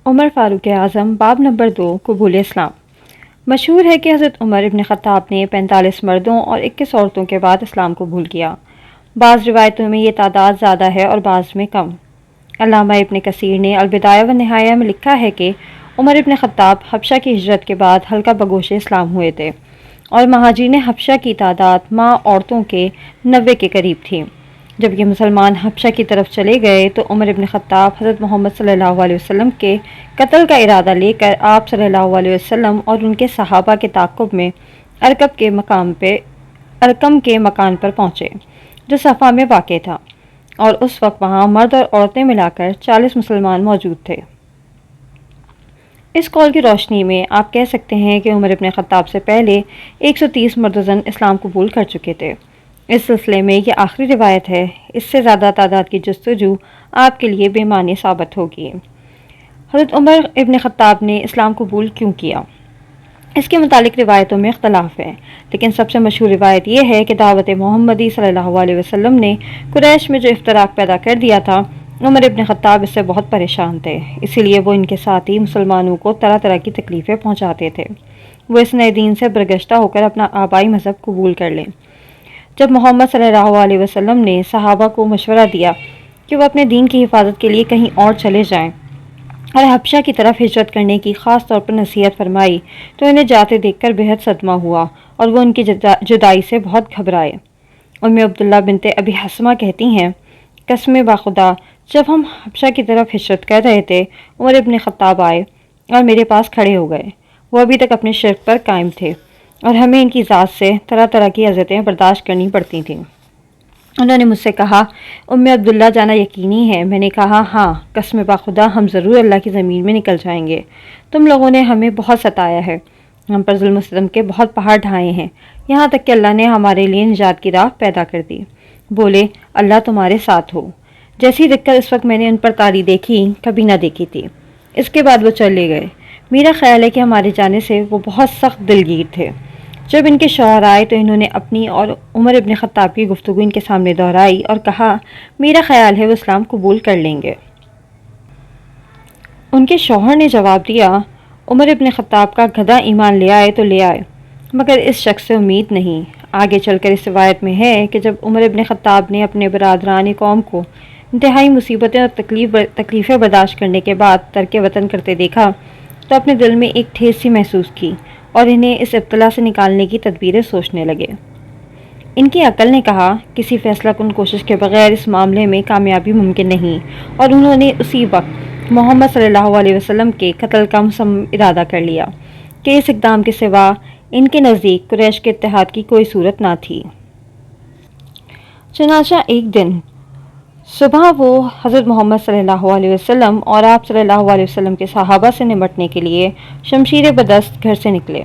عمر فاروق اعظم باب نمبر 2 قبول اسلام۔ مشہور ہے کہ حضرت عمر ابن خطاب نے 45 مردوں اور 21 عورتوں کے بعد اسلام قبول کیا۔ بعض روایتوں میں یہ تعداد زیادہ ہے اور بعض میں کم۔ علامہ ابن کثیر نے البدایہ و نہایہ میں لکھا ہے کہ عمر ابن خطاب حبشہ کی ہجرت کے بعد حلقہ بگوش اسلام ہوئے تھے اور مہاجرین حبشہ کی تعداد ماں عورتوں کے 90 کے قریب تھی۔ جب یہ مسلمان حبشہ کی طرف چلے گئے تو عمر ابن خطاب حضرت محمد صلی اللہ علیہ وسلم کے قتل کا ارادہ لے کر آپ صلی اللہ علیہ وسلم اور ان کے صحابہ کے تعاقب میں ارکم کے مکان پر پہنچے جو صفا میں واقع تھا، اور اس وقت وہاں مرد اور عورتیں ملا کر 40 مسلمان موجود تھے۔ اس قول کی روشنی میں آپ کہہ سکتے ہیں کہ عمر ابن خطاب سے پہلے 130 مرد و زن اسلام قبول کر چکے تھے۔ اس سلسلے میں یہ آخری روایت ہے، اس سے زیادہ تعداد کی جستجو آپ کے لیے بے معنی ثابت ہوگی۔ حضرت عمر ابن خطاب نے اسلام قبول کیوں کیا؟ اس کے متعلق روایتوں میں اختلاف ہے، لیکن سب سے مشہور روایت یہ ہے کہ دعوت محمدی صلی اللہ علیہ وسلم نے قریش میں جو افتراق پیدا کر دیا تھا، عمر ابن خطاب اس سے بہت پریشان تھے، اسی لیے وہ ان کے ساتھی مسلمانوں کو طرح طرح کی تکلیفیں پہنچاتے تھے۔ وہ اس نئے دین سے برگشتہ ہو کر اپنا آبائی مذہب قبول کر لیں۔ جب محمد صلی اللہ علیہ وسلم نے صحابہ کو مشورہ دیا کہ وہ اپنے دین کی حفاظت کے لیے کہیں اور چلے جائیں اور حبشہ کی طرف ہجرت کرنے کی خاص طور پر نصیحت فرمائی تو انہیں جاتے دیکھ کر بہت صدمہ ہوا اور وہ ان کی جدائی سے بہت گھبرائے۔ ام عبداللہ بنت ابی حسمہ کہتی ہیں، قسم باخدا جب ہم حبشہ کی طرف ہجرت کر رہے تھے، عمر ابن خطاب آئے اور میرے پاس کھڑے ہو گئے۔ وہ ابھی تک اپنے شرک پر قائم تھے اور ہمیں ان کی ذات سے طرح طرح کی اذیتیں برداشت کرنی پڑتی تھیں۔ انہوں نے مجھ سے کہا، ام عبداللہ جانا یقینی ہے؟ میں نے کہا، ہاں، قسم باخدا ہم ضرور اللہ کی زمین میں نکل جائیں گے۔ تم لوگوں نے ہمیں بہت ستایا ہے، ہم پر ظلم و ستم کے بہت پہاڑ ڈھائے ہیں، یہاں تک کہ اللہ نے ہمارے لیے نجات کی راہ پیدا کر دی۔ بولے، اللہ تمہارے ساتھ ہو۔ جیسی دقت اس وقت میں نے ان پر طاری دیکھی کبھی نہ دیکھی تھی۔ اس کے بعد وہ چلے گئے۔ میرا خیال ہے کہ ہمارے جانے سے وہ بہت سخت دلگیر تھے۔ جب ان کے شوہر آئے تو انہوں نے اپنی اور عمر ابن خطاب کی گفتگو ان کے سامنے دہرائی اور کہا، میرا خیال ہے وہ اسلام قبول کر لیں گے۔ ان کے شوہر نے جواب دیا، عمر ابن خطاب کا گدھا ایمان لے آئے تو لے آئے، مگر اس شخص سے امید نہیں۔ آگے چل کر اس روایت میں ہے کہ جب عمر ابن خطاب نے اپنے برادران قوم کو انتہائی مصیبتیں اور تکلیفیں برداشت کرنے کے بعد ترک وطن کرتے دیکھا تو اپنے دل میں ایک ٹھیس سی محسوس کی اور انہیں اس ابتلا سے نکالنے کی تدبیریں سوچنے لگے۔ ان کی عقل نے کہا، کسی فیصلہ کن کوشش کے بغیر اس معاملے میں کامیابی ممکن نہیں، اور انہوں نے اسی وقت محمد صلی اللہ علیہ وسلم کے قتل کا مصمم ارادہ کر لیا کہ اس اقدام کے سوا ان کے نزدیک قریش کے اتحاد کی کوئی صورت نہ تھی۔ چنانچہ ایک دن صبح وہ حضرت محمد صلی اللہ علیہ وسلم اور آپ صلی اللہ علیہ وسلم کے صحابہ سے نمٹنے کے لیے شمشیر بدست گھر سے نکلے۔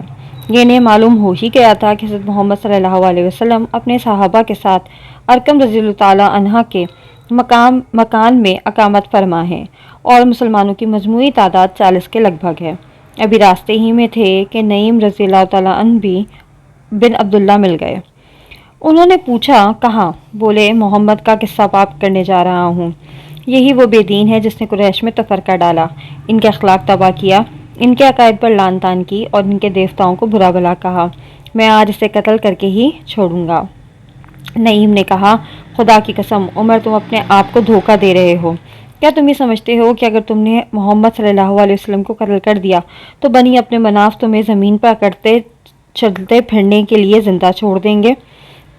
یہ انہیں معلوم ہو ہی گیا تھا کہ حضرت محمد صلی اللہ علیہ وسلم اپنے صحابہ کے ساتھ ارکم رضی اللہ تعالیٰ عنہ کے مکان میں اقامت فرما ہے اور مسلمانوں کی مجموعی تعداد 40 کے لگ بھگ ہے۔ ابھی راستے ہی میں تھے کہ نعیم رضی اللہ تعالیٰ عنہ بھی بن عبداللہ مل گئے۔ انہوں نے پوچھا، کہاں؟ بولے، محمد کا قصہ پاک کرنے جا رہا ہوں۔ یہی وہ بے دین ہے جس نے قریش میں تفرقہ ڈالا، ان کے اخلاق تباہ کیا، ان کے عقائد پر لعن طعن کی اور ان کے دیوتاؤں کو برا بھلا کہا۔ میں آج اسے قتل کر کے ہی چھوڑوں گا۔ نعیم نے کہا، خدا کی قسم عمر، تم اپنے آپ کو دھوکہ دے رہے ہو۔ کیا تم یہ سمجھتے ہو کہ اگر تم نے محمد صلی اللہ علیہ وسلم کو قتل کر دیا تو بنی اپنے مناف تمہیں زمین پر اکڑتے چلتے پھرنے کے لیے زندہ چھوڑ دیں گے؟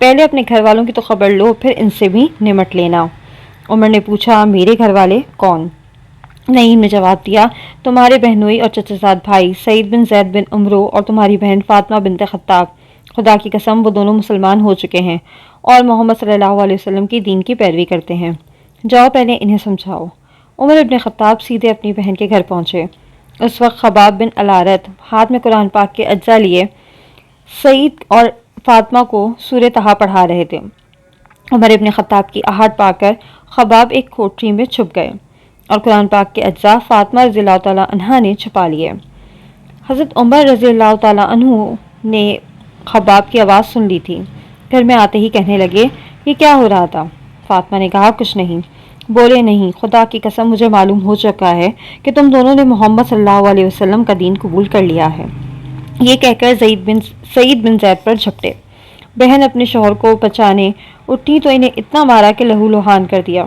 پہلے اپنے گھر والوں کی تو خبر لو، پھر ان سے بھی نمٹ لینا۔ عمر نے پوچھا، میرے گھر والے کون؟ نعیم نے جواب دیا، تمہارے بہنوئی اور چچا زاد بھائی سعید بن زید بن عمرو اور تمہاری بہن فاطمہ بنت خطاب۔ خدا کی قسم وہ دونوں مسلمان ہو چکے ہیں اور محمد صلی اللہ علیہ وسلم کی دین کی پیروی کرتے ہیں۔ جاؤ پہلے انہیں سمجھاؤ۔ عمر ابن خطاب سیدھے اپنی بہن کے گھر پہنچے۔ اس وقت خباب بن الارت ہاتھ میں قرآن پاک کے اجزاء لیے سعید اور فاطمہ کو سورہ طٰہٰ پڑھا رہے تھے۔ عمر ابن خطاب کی آہٹ پا کر خباب ایک کوٹری میں چھپ گئے اور قرآن پاک کے اجزاء فاطمہ رضی اللہ تعالیٰ عنہا نے چھپا لیے۔ حضرت عمر رضی اللہ تعالیٰ عنہ نے خباب کی آواز سن لی تھی۔ گھر میں آتے ہی کہنے لگے، یہ کیا ہو رہا تھا؟ فاطمہ نے کہا، کچھ نہیں۔ بولے نہیں، خدا کی قسم مجھے معلوم ہو چکا ہے کہ تم دونوں نے محمد صلی اللہ علیہ وسلم کا دین قبول کر لیا ہے۔ یہ کہہ کر سعید بن زید پر جھپٹے۔ بہن اپنے شوہر کو بچانے اٹھی تو انہیں اتنا مارا کہ لہو لہان کر دیا۔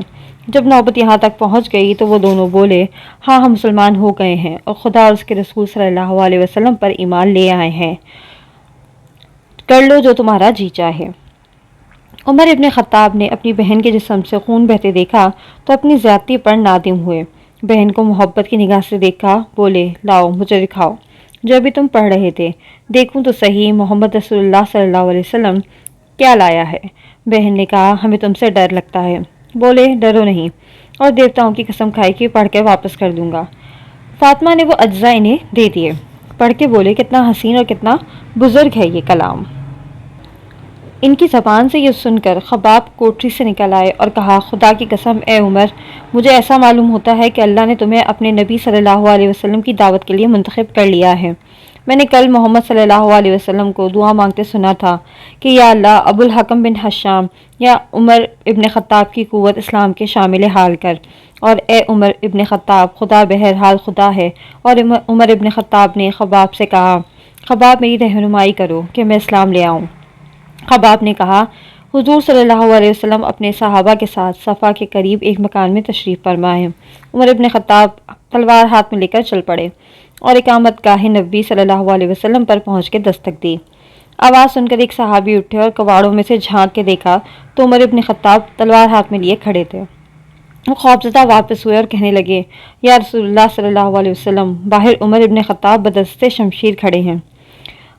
جب نوبت یہاں تک پہنچ گئی تو وہ دونوں بولے، ہاں ہم مسلمان ہو گئے ہیں اور خدا اور اس کے رسول صلی اللہ علیہ وسلم پر ایمان لے آئے ہیں، کر لو جو تمہارا جی چاہے۔ عمر ابن خطاب نے اپنی بہن کے جسم سے خون بہتے دیکھا تو اپنی زیادتی پر نادم ہوئے۔ بہن کو محبت کی نگاہ سے دیکھا، بولے، لاؤ مجھے دکھاؤ جو ابھی تم پڑھ رہے تھے، دیکھوں تو صحیح محمد رسول اللہ صلی اللہ علیہ وسلم کیا لایا ہے۔ بہن نے کہا، ہمیں تم سے ڈر لگتا ہے۔ بولے، ڈرو نہیں، اور دیوتاؤں کی قسم کھائی کہ پڑھ کے واپس کر دوں گا۔ فاطمہ نے وہ اجزاء انہیں دے دیے۔ پڑھ کے بولے، کتنا حسین اور کتنا بزرگ ہے یہ کلام۔ ان کی زبان سے یہ سن کر خباب کوٹری سے نکل آئے اور کہا، خدا کی قسم اے عمر، مجھے ایسا معلوم ہوتا ہے کہ اللہ نے تمہیں اپنے نبی صلی اللہ علیہ وسلم کی دعوت کے لیے منتخب کر لیا ہے۔ میں نے کل محمد صلی اللہ علیہ وسلم کو دعا مانگتے سنا تھا کہ یا اللہ، ابو الحکم بن حشام یا عمر ابن خطاب کی قوت اسلام کے شامل حال کر، اور اے عمر ابن خطاب، خدا بہرحال خدا ہے۔ اور عمر ابن خطاب نے خباب سے کہا، خباب میری رہنمائی کرو کہ میں اسلام لے آؤں۔ خباب نے کہا، حضور صلی اللہ علیہ وسلم اپنے صحابہ کے ساتھ صفا کے قریب ایک مکان میں تشریف فرما ہیں۔ عمر ابن خطاب تلوار ہاتھ میں لے کر چل پڑے اور اقامت گاہ نبی صلی اللہ علیہ وسلم پر پہنچ کے دستک دی۔ آواز سن کر ایک صحابی اٹھے اور کواڑوں میں سے جھانک کے دیکھا تو عمر ابن خطاب تلوار ہاتھ میں لیے کھڑے تھے۔ وہ خوفزدہ واپس ہوئے اور کہنے لگے، یا رسول اللہ صلی اللہ علیہ وسلم، باہر عمر ابن خطاب بدستے شمشیر کھڑے ہیں۔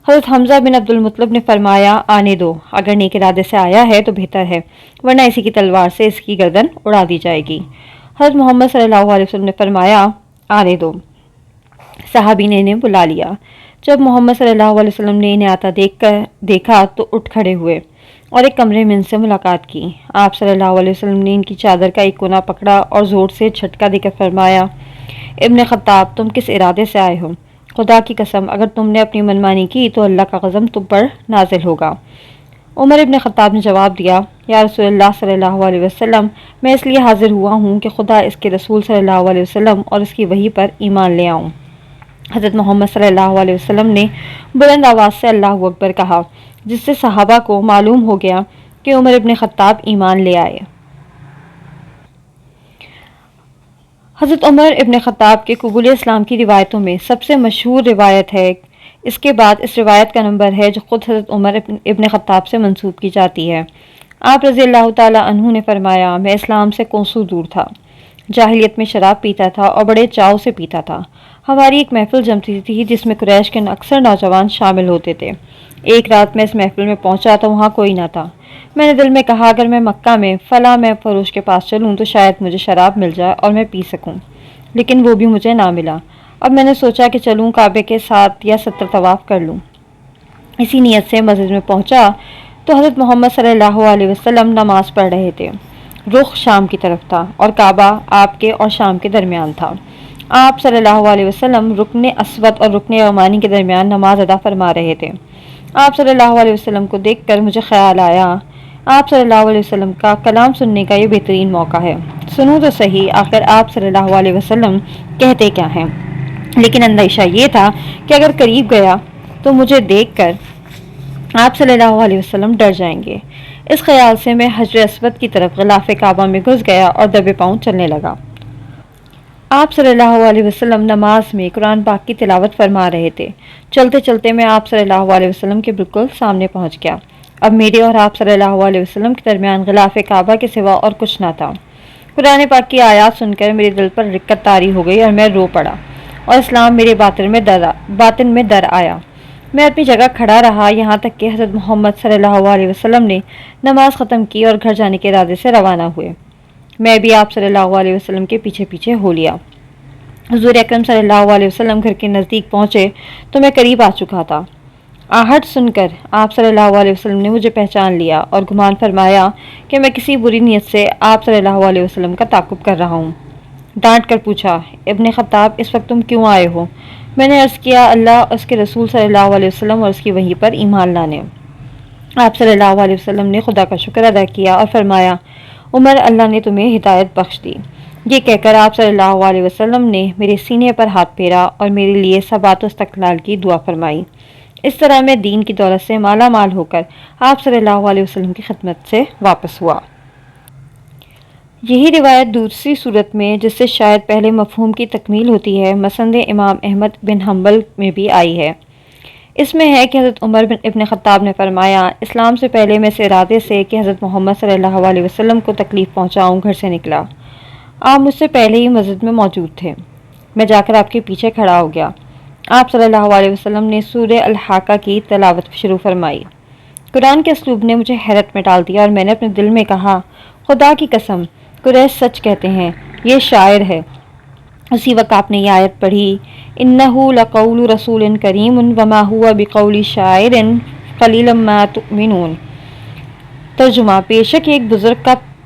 حضرت حمزہ بن عبد المطلب نے فرمایا، آنے دو، اگر نیک ارادے سے آیا ہے تو بہتر ہے، ورنہ اسی کی تلوار سے اس کی گردن اڑا دی جائے گی۔ حضرت محمد صلی اللہ علیہ وسلم نے فرمایا، آنے دو۔ صحابی نے انہیں بلا لیا۔ جب محمد صلی اللہ علیہ وسلم نے انہیں آتا دیکھا تو اٹھ کھڑے ہوئے اور ایک کمرے میں ان سے ملاقات کی۔ آپ صلی اللہ علیہ وسلم نے ان کی چادر کا ایک کونا پکڑا اور زور سے جھٹکا دے کر فرمایا، ابن خطاب، تم کس ارادے سے آئے ہو؟ خدا کی قسم اگر تم نے اپنی منمانی کی تو اللہ کا غضب تم پر نازل ہوگا۔ عمر ابن خطاب نے جواب دیا، یا رسول اللہ صلی اللہ علیہ وسلم، میں اس لیے حاضر ہوا ہوں کہ خدا اس کے رسول صلی اللہ علیہ وسلم اور اس کی وحی پر ایمان لے آؤں۔ حضرت محمد صلی اللہ علیہ وسلم نے بلند آواز سے اللہ اکبر کہا، جس سے صحابہ کو معلوم ہو گیا کہ عمر ابن خطاب ایمان لے آئے۔ حضرت عمر ابن خطاب کے قبول اسلام کی روایتوں میں سب سے مشہور روایت ہے۔ اس کے بعد اس روایت کا نمبر ہے جو خود حضرت عمر ابن خطاب سے منسوب کی جاتی ہے۔ آپ رضی اللہ تعالی عنہ نے فرمایا، میں اسلام سے کوسوں دور تھا، جاہلیت میں شراب پیتا تھا اور بڑے چاؤ سے پیتا تھا۔ ہماری ایک محفل جمتی تھی جس میں قریش کے اکثر نوجوان شامل ہوتے تھے۔ ایک رات میں اس محفل میں پہنچا تو وہاں کوئی نہ تھا۔ میں نے دل میں کہا، اگر میں مکہ میں فلاں میں فروش کے پاس چلوں تو شاید مجھے شراب مل جائے اور میں پی سکوں، لیکن وہ بھی مجھے نہ ملا۔ اب میں نے سوچا کہ چلوں کعبے کے 7 یا 70 طواف کر لوں۔ اسی نیت سے مسجد میں پہنچا تو حضرت محمد صلی اللہ علیہ وسلم نماز پڑھ رہے تھے۔ رخ شام کی طرف تھا اور کعبہ آپ کے اور شام کے درمیان تھا۔ آپ صلی اللہ علیہ وسلم رکن اسود اور رکن یمانی کے درمیان نماز ادا فرما رہے تھے۔ آپ صلی اللہ علیہ وسلم کو دیکھ کر مجھے خیال آیا، آپ صلی اللہ علیہ وسلم کا کلام سننے کا یہ بہترین موقع ہے، سنوں تو صحیح آخر آپ صلی اللہ علیہ وسلم کہتے کیا ہیں۔ لیکن اندیشہ یہ تھا کہ اگر قریب گیا تو مجھے دیکھ کر آپ صلی اللہ علیہ وسلم ڈر جائیں گے۔ اس خیال سے میں حجر اسود کی طرف غلاف کعبہ میں گھس گیا اور دبے پاؤں چلنے لگا۔ آپ صلی اللہ علیہ وسلم نماز میں قرآن پاک کی تلاوت فرما رہے تھے۔ چلتے چلتے میں آپ صلی اللہ علیہ وسلم کے بالکل سامنے پہنچ گیا۔ اب میرے اور آپ صلی اللہ علیہ وسلم کے درمیان غلاف کعبہ کے سوا اور کچھ نہ تھا۔ قرآن پاک کی آیات سن کر میرے دل پر رقت طاری ہو گئی اور میں رو پڑا اور اسلام میرے باطن میں در آیا۔ میں اپنی جگہ کھڑا رہا یہاں تک کہ حضرت محمد صلی اللہ علیہ وسلم نے نماز ختم کی اور گھر جانے کے ارادے سے روانہ ہوئے۔ میں بھی آپ صلی اللہ علیہ وسلم کے پیچھے پیچھے ہو لیا۔ حضور اکرم صلی اللہ علیہ وسلم گھر کے نزدیک پہنچے تو میں قریب آ چکا تھا۔ آہٹ سن کر آپ صلی اللہ علیہ وسلم نے مجھے پہچان لیا اور گمان فرمایا کہ میں کسی بری نیت سے آپ صلی اللہ علیہ وسلم کا تعاقب کر رہا ہوں۔ ڈانٹ کر پوچھا، ابن خطاب اس وقت تم کیوں آئے ہو؟ میں نے عرض کیا، اللہ اور اس کے رسول صلی اللہ علیہ وسلم اور اس کی وحی پر ایمان لانے۔ آپ صلی اللہ علیہ وسلم نے خدا کا شکر ادا کیا اور فرمایا، عمر اللہ نے تمہیں ہدایت بخش دی۔ یہ کہہ کر آپ صلی اللہ علیہ وسلم نے میرے سینے پر ہاتھ پھیرا اور میرے لیے ثبات و استقلال کی دعا فرمائی۔ اس طرح میں دین کی دولت سے مالا مال ہو کر آپ صلی اللہ علیہ وسلم کی خدمت سے واپس ہوا۔ یہی روایت دوسری صورت میں، جس سے شاید پہلے مفہوم کی تکمیل ہوتی ہے، مسند امام احمد بن حنبل میں بھی آئی ہے۔ اس میں ہے کہ حضرت عمر ابن خطاب نے فرمایا، اسلام سے پہلے میں اس ارادے سے کہ حضرت محمد صلی اللہ علیہ وسلم کو تکلیف پہنچاؤں گھر سے نکلا۔ آپ مجھ سے پہلے ہی مسجد میں موجود تھے۔ میں جا کر آپ کے پیچھے کھڑا ہو گیا۔ آپ صلی اللہ علیہ وسلم نے سورہ الحاقہ کی تلاوت شروع فرمائی۔ قرآن کے اسلوب نے مجھے حیرت میں ڈال دیا اور میں نے اپنے دل میں کہا، خدا کی قسم، قریش سچ کہتے ہیں، یہ شاعر ہے۔ اسی وقت آپ نے یہ آیت پڑھی، اِنَّهُ لَقَوْلُ رَسُولٍ كَرِيمٍ وَمَا هُوَ بِقَوْلِ شَاعِرٍ قَلِيلًا مَا تُؤْمِنُونَ۔ ترجمہ، بے شک ایک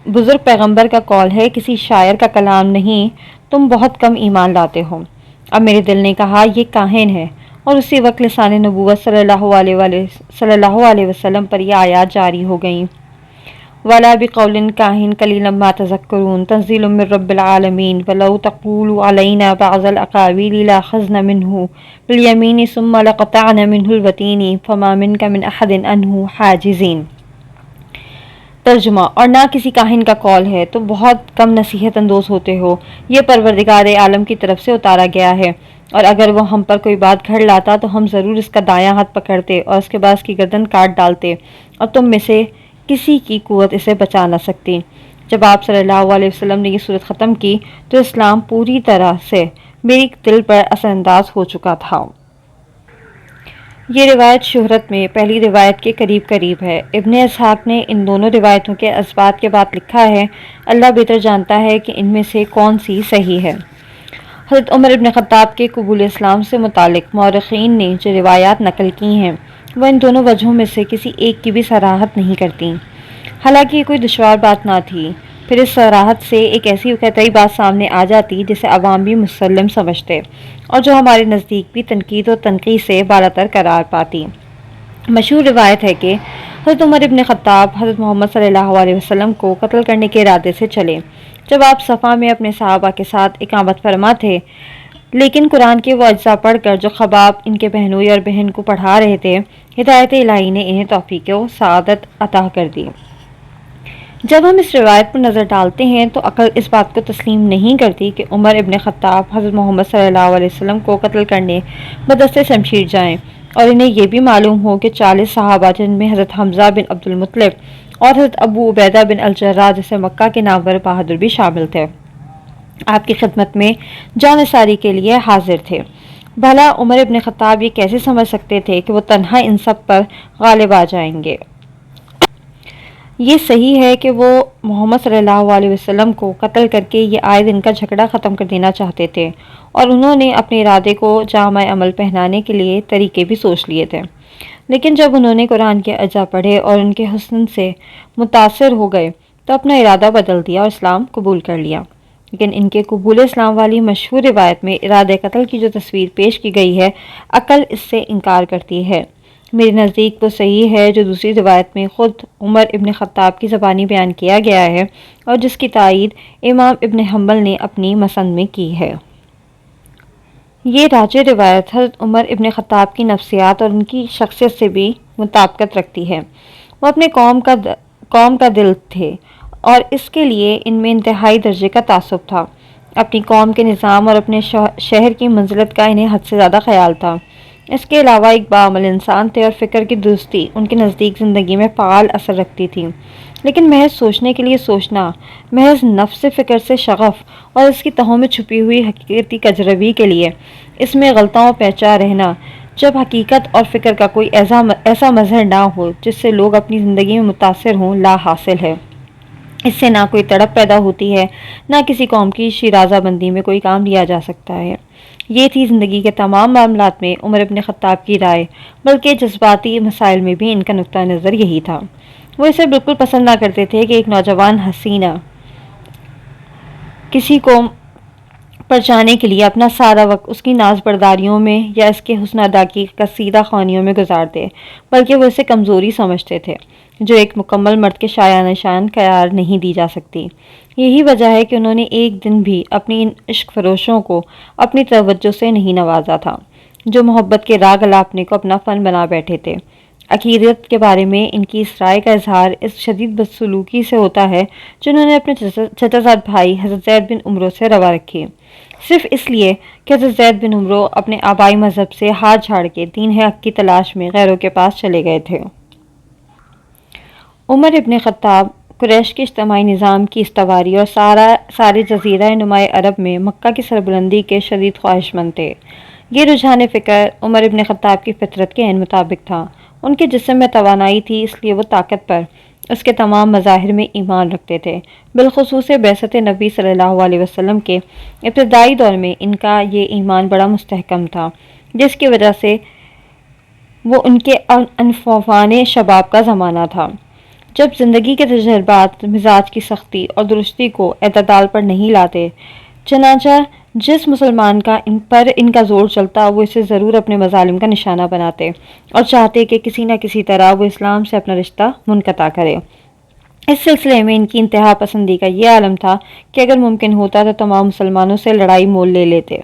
بزرگ پیغمبر کا قول ہے، کسی شاعر کا کلام نہیں، تم بہت کم ایمان لاتے ہو۔ اب میرے دل نے کہا، یہ کاہن ہے، اور اسی وقت لسان نبوت صلی اللہ علیہ وسلم پر یہ آیات جاری ہو گئیں۔ وَلَا بِقَوْلٍ كَاهٍ قَلِيلًا مَا تَذَكَّرُونَ تَنزِيلٌ مِّن رَّبِّ الْعَالَمِينَ وَلَوْ تَقُولُ عَلَيْنَا بَعْضَ الْأَقَاوِيلِ لَأَخَذْنَا مِنْهُ بِالْيَمِينِ ثُمَّ لَقَطَعْنَا مِنْهُ الْوَتِينَ فَمَا مِنْكَ مِنْ أَحَدٍ عَنْهُ حَاجِزِينَ۔ ترجمہ، اور نہ کسی کاہن کا قول ہے، تو بہت کم نصیحت اندوز ہوتے ہو، یہ پروردگار عالم کی طرف سے اتارا گیا ہے، اور اگر وہ ہم پر کوئی بات گھڑ لاتا تو ہم ضرور اس کا دایاں ہاتھ پکڑتے اور اس کے بعد اس کی گردن کاٹ ڈالتے، اور تم میں سے کسی کی قوت اسے بچا نہ سکتی۔ جب آپ صلی اللہ علیہ وسلم نے یہ صورت ختم کی تو اسلام پوری طرح سے میری دل پر اثر انداز ہو چکا تھا۔ یہ روایت شہرت میں پہلی روایت کے قریب ہے۔ ابن اسحاق نے ان دونوں روایتوں کے اثبات کے بعد لکھا ہے، اللہ بہتر جانتا ہے کہ ان میں سے کون سی صحیح ہے۔ حضرت عمر ابن خطاب کے قبول اسلام سے متعلق مورخین نے جو روایات نقل کی ہیں، وہ ان دونوں وجہوں میں سے کسی ایک کی بھی صراحت نہیں کرتی، حالانکہ یہ کوئی دشوار بات نہ تھی۔ پھر اس صراحت سے ایک ایسی قطعی بات سامنے آ جاتی جسے عوام بھی مسلم سمجھتے اور جو ہمارے نزدیک بھی تنقید و تنقیح سے بالاتر قرار پاتی۔ مشہور روایت ہے کہ حضرت عمر ابن خطاب حضرت محمد صلی اللہ علیہ وسلم کو قتل کرنے کے ارادے سے چلے، جب آپ صفا میں اپنے صحابہ کے ساتھ اقامت فرما تھے، لیکن قرآن کے وہ اجزاء پڑھ کر جو خباب ان کے بہنوئی اور بہن کو پڑھا رہے تھے، ہدایت الہی نے انہیں توفیق و سعادت عطا کر دی۔ جب ہم اس روایت پر نظر ڈالتے ہیں تو عقل اس بات کو تسلیم نہیں کرتی کہ عمر ابن خطاب حضرت محمد صلی اللہ علیہ وسلم کو قتل کرنے بدست شمشیر جائیں، اور انہیں یہ بھی معلوم ہو کہ 40 صحابہ، جن میں حضرت حمزہ بن عبد المطلب اور حضرت ابو عبیدہ بن الجراح جیسے مکہ کے نامور بہادر بھی شامل تھے، آپ کی خدمت میں جان نثاری کے لیے حاضر تھے۔ بھلا عمر ابن خطاب یہ کیسے سمجھ سکتے تھے کہ وہ تنہا ان سب پر غالب آ جائیں گے؟ یہ صحیح ہے کہ وہ محمد صلی اللہ علیہ وسلم کو قتل کر کے یہ آئے دن کا جھگڑا ختم کر دینا چاہتے تھے، اور انہوں نے اپنے ارادے کو جامع عمل پہنانے کے لیے طریقے بھی سوچ لیے تھے، لیکن جب انہوں نے قرآن کے اجزاء پڑھے اور ان کے حسن سے متاثر ہو گئے تو اپنا ارادہ بدل دیا اور اسلام قبول کر لیا۔ لیکن ان کے قبول اسلام والی مشہور روایت میں ارادہ قتل کی جو تصویر پیش کی گئی ہے، عقل اس سے انکار کرتی ہے۔ میرے نزدیک وہ صحیح ہے جو دوسری روایت میں خود عمر ابن خطاب کی زبانی بیان کیا گیا ہے، اور جس کی تائید امام ابن حنبل نے اپنی مسند میں کی ہے۔ یہ راجع روایت حضرت عمر ابن خطاب کی نفسیات اور ان کی شخصیت سے بھی مطابقت رکھتی ہے۔ وہ اپنے قوم کا دل تھے، اور اس کے لیے ان میں انتہائی درجے کا تعصب تھا۔ اپنی قوم کے نظام اور اپنے شہر کی منزلت کا انہیں حد سے زیادہ خیال تھا۔ اس کے علاوہ ایک باعمل انسان تھے اور فکر کی درستی ان کے نزدیک زندگی میں فعال اثر رکھتی تھی، لیکن محض سوچنے کے لیے سوچنا، محض نفس فکر سے شغف اور اس کی تہوں میں چھپی ہوئی حقیقتی کجروی کے لیے اس میں غلطاؤں پیچا رہنا، جب حقیقت اور فکر کا کوئی ایسا مظہر نہ ہو جس سے لوگ اپنی زندگی میں متاثر ہوں، لا حاصل ہے۔ اس سے نہ کوئی تڑپ پیدا ہوتی ہے، نہ کسی قوم کی شیرازہ بندی میں کوئی کام لیا جا سکتا ہے۔ یہ تھی زندگی کے تمام معاملات میں عمر ابن خطاب کی رائے، بلکہ جذباتی مسائل میں بھی ان کا نقطہ نظر یہی تھا۔ وہ اسے بالکل پسند نہ کرتے تھے کہ ایک نوجوان حسینہ کسی قوم پر جانے کے لیے اپنا سارا وقت اس کی ناز برداریوں میں یا اس کے حسن ادا کی قصیدہ خوانیوں میں گزار دے، بلکہ وہ اسے کمزوری سمجھتے تھے۔ جو ایک مکمل مرد کے شایان شان قرار نہیں دی جا سکتی۔ یہی وجہ ہے کہ انہوں نے ایک دن بھی اپنی ان عشق فروشوں کو اپنی توجہ سے نہیں نوازا تھا، جو محبت کے راگ الاپنے کو اپنا فن بنا بیٹھے تھے۔ عقیدت کے بارے میں ان کی اس رائے کا اظہار اس شدید بدسلوکی سے ہوتا ہے جو انہوں نے اپنے چچا زاد بھائی حضرت زید بن عمرو سے روا رکھی، صرف اس لیے کہ حضرت زید بن عمرو اپنے آبائی مذہب سے ہاتھ جھاڑ کے دین حق کی تلاش میں غیروں کے پاس چلے گئے تھے۔ عمر ابن خطاب قریش کے اجتماعی نظام کی استواری اور سارے جزیرہ نماء عرب میں مکہ کی سربلندی کے شدید خواہش مند تھے۔ یہ رجحان فکر عمر ابن خطاب کی فطرت کے عین مطابق تھا۔ ان کے جسم میں توانائی تھی، اس لیے وہ طاقت پر اس کے تمام مظاہر میں ایمان رکھتے تھے۔ بالخصوص بعثت نبی صلی اللہ علیہ وسلم کے ابتدائی دور میں ان کا یہ ایمان بڑا مستحکم تھا، جس کی وجہ سے وہ ان کے انفوان شباب کا زمانہ تھا، جب زندگی کے تجربات مزاج کی سختی اور درستی کو اعتدال پر نہیں لاتے۔ چنانچہ جس مسلمان کا ان کا زور چلتا، وہ اسے ضرور اپنے مظالم کا نشانہ بناتے اور چاہتے کہ کسی نہ کسی طرح وہ اسلام سے اپنا رشتہ منقطع کرے۔ اس سلسلے میں ان کی انتہا پسندی کا یہ عالم تھا کہ اگر ممکن ہوتا تو تمام مسلمانوں سے لڑائی مول لے لیتے،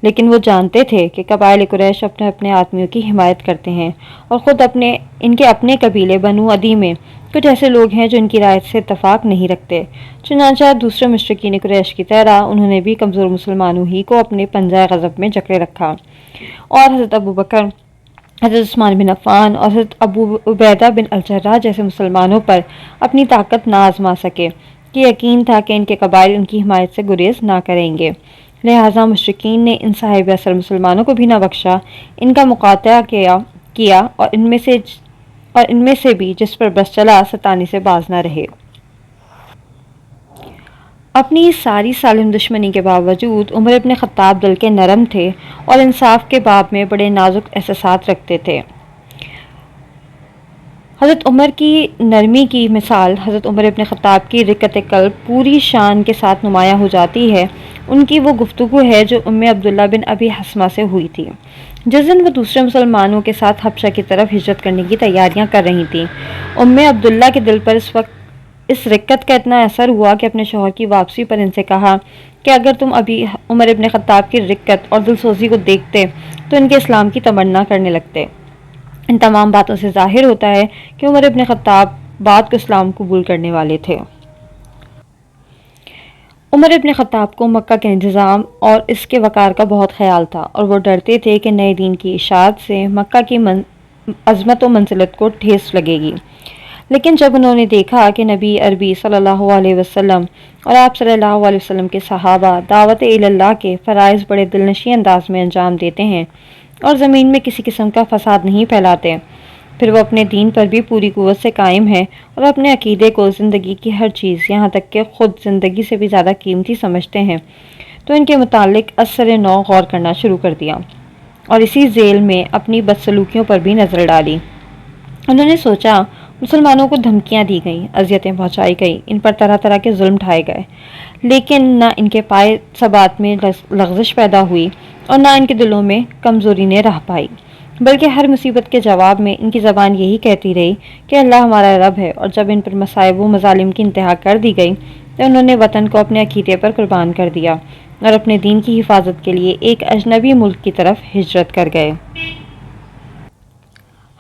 لیکن وہ جانتے تھے کہ قبائل قریش اپنے اپنے آدمیوں کی حمایت کرتے ہیں، اور خود ان کے اپنے قبیلے بنو عدی میں کچھ ایسے لوگ ہیں جو ان کی رائے سے اتفاق نہیں رکھتے۔ چنانچہ دوسرے مشرکین قریش کی طرح انہوں نے بھی کمزور مسلمانوں ہی کو اپنے پنجہ غضب میں جکڑے رکھا، اور حضرت ابو بکر، حضرت عثمان بن عفان اور حضرت ابو عبیدہ بن الجراح جیسے مسلمانوں پر اپنی طاقت نہ آزما سکے، کہ یقین تھا کہ ان کے قبائل ان کی حمایت سے گریز نہ کریں گے۔ لہٰذا مشرکین نے ان صاحب اثر مسلمانوں کو بھی نہ بخشا، ان کا مقاطعہ کیا اور ان میں سے بھی جس پر بس چلا ستانی سے باز نہ رہے۔ اپنی ساری سالم دشمنی کے باوجود عمر ابن خطاب دل کے نرم تھے اور انصاف کے باب میں بڑے نازک احساسات رکھتے تھے۔ حضرت عمر کی نرمی کی مثال حضرت عمر ابن خطاب کی رقت قلب پوری شان کے ساتھ نمایاں ہو جاتی ہے۔ ان کی وہ گفتگو ہے جو عبداللہ بن ابی حسمہ سے ہوئی تھی، جس دن وہ دوسرے مسلمانوں کے ساتھ حبشہ کی طرف ہجرت کرنے کی تیاریاں کر رہی تھیں۔ عبداللہ کے دل پر اس وقت اس رقت کا اتنا اثر ہوا کہ اپنے شوہر کی واپسی پر ان سے کہا کہ اگر تم ابھی عمر ابن خطاب کی رقت اور دلسوزی کو دیکھتے تو ان کے اسلام کی تمنا کرنے لگتے۔ ان تمام باتوں سے ظاہر ہوتا ہے کہ عمر ابن خطاب بعد کو اسلام قبول کرنے والے تھے۔ عمر ابن خطاب کو مکہ کے انتظام اور اس کے وقار کا بہت خیال تھا، اور وہ ڈرتے تھے کہ نئے دین کی اشاعت سے مکہ کی عظمت و منزلت کو ٹھیس لگے گی۔ لیکن جب انہوں نے دیکھا کہ نبی عربی صلی اللہ علیہ وسلم اور آپ صلی اللہ علیہ وسلم کے صحابہ دعوت اللہ کے فرائض بڑے دلنشین انداز میں انجام دیتے ہیں اور زمین میں کسی قسم کا فساد نہیں پھیلاتے، پھر وہ اپنے دین پر بھی پوری قوت سے قائم ہے اور اپنے عقیدے کو زندگی کی ہر چیز یہاں تک کہ خود زندگی سے بھی زیادہ قیمتی سمجھتے ہیں، تو ان کے متعلق اثر نو غور کرنا شروع کر دیا اور اسی ذیل میں اپنی بدسلوکیوں پر بھی نظر ڈالی۔ انہوں نے سوچا مسلمانوں کو دھمکیاں دی گئیں، اذیتیں پہنچائی گئیں، ان پر طرح طرح کے ظلم ڈھائے گئے، لیکن نہ ان کے پائے ثبات میں لغزش پیدا ہوئی اور نہ ان کے دلوں میں کمزوری نے رہ پائی، بلکہ ہر مصیبت کے جواب میں ان کی زبان یہی کہتی رہی کہ اللہ ہمارا رب ہے۔ اور جب ان پر مصائب و مظالم کی انتہا کر دی گئی تو انہوں نے وطن کو اپنے عقیدے پر قربان کر دیا اور اپنے دین کی حفاظت کے لیے ایک اجنبی ملک کی طرف ہجرت کر گئے۔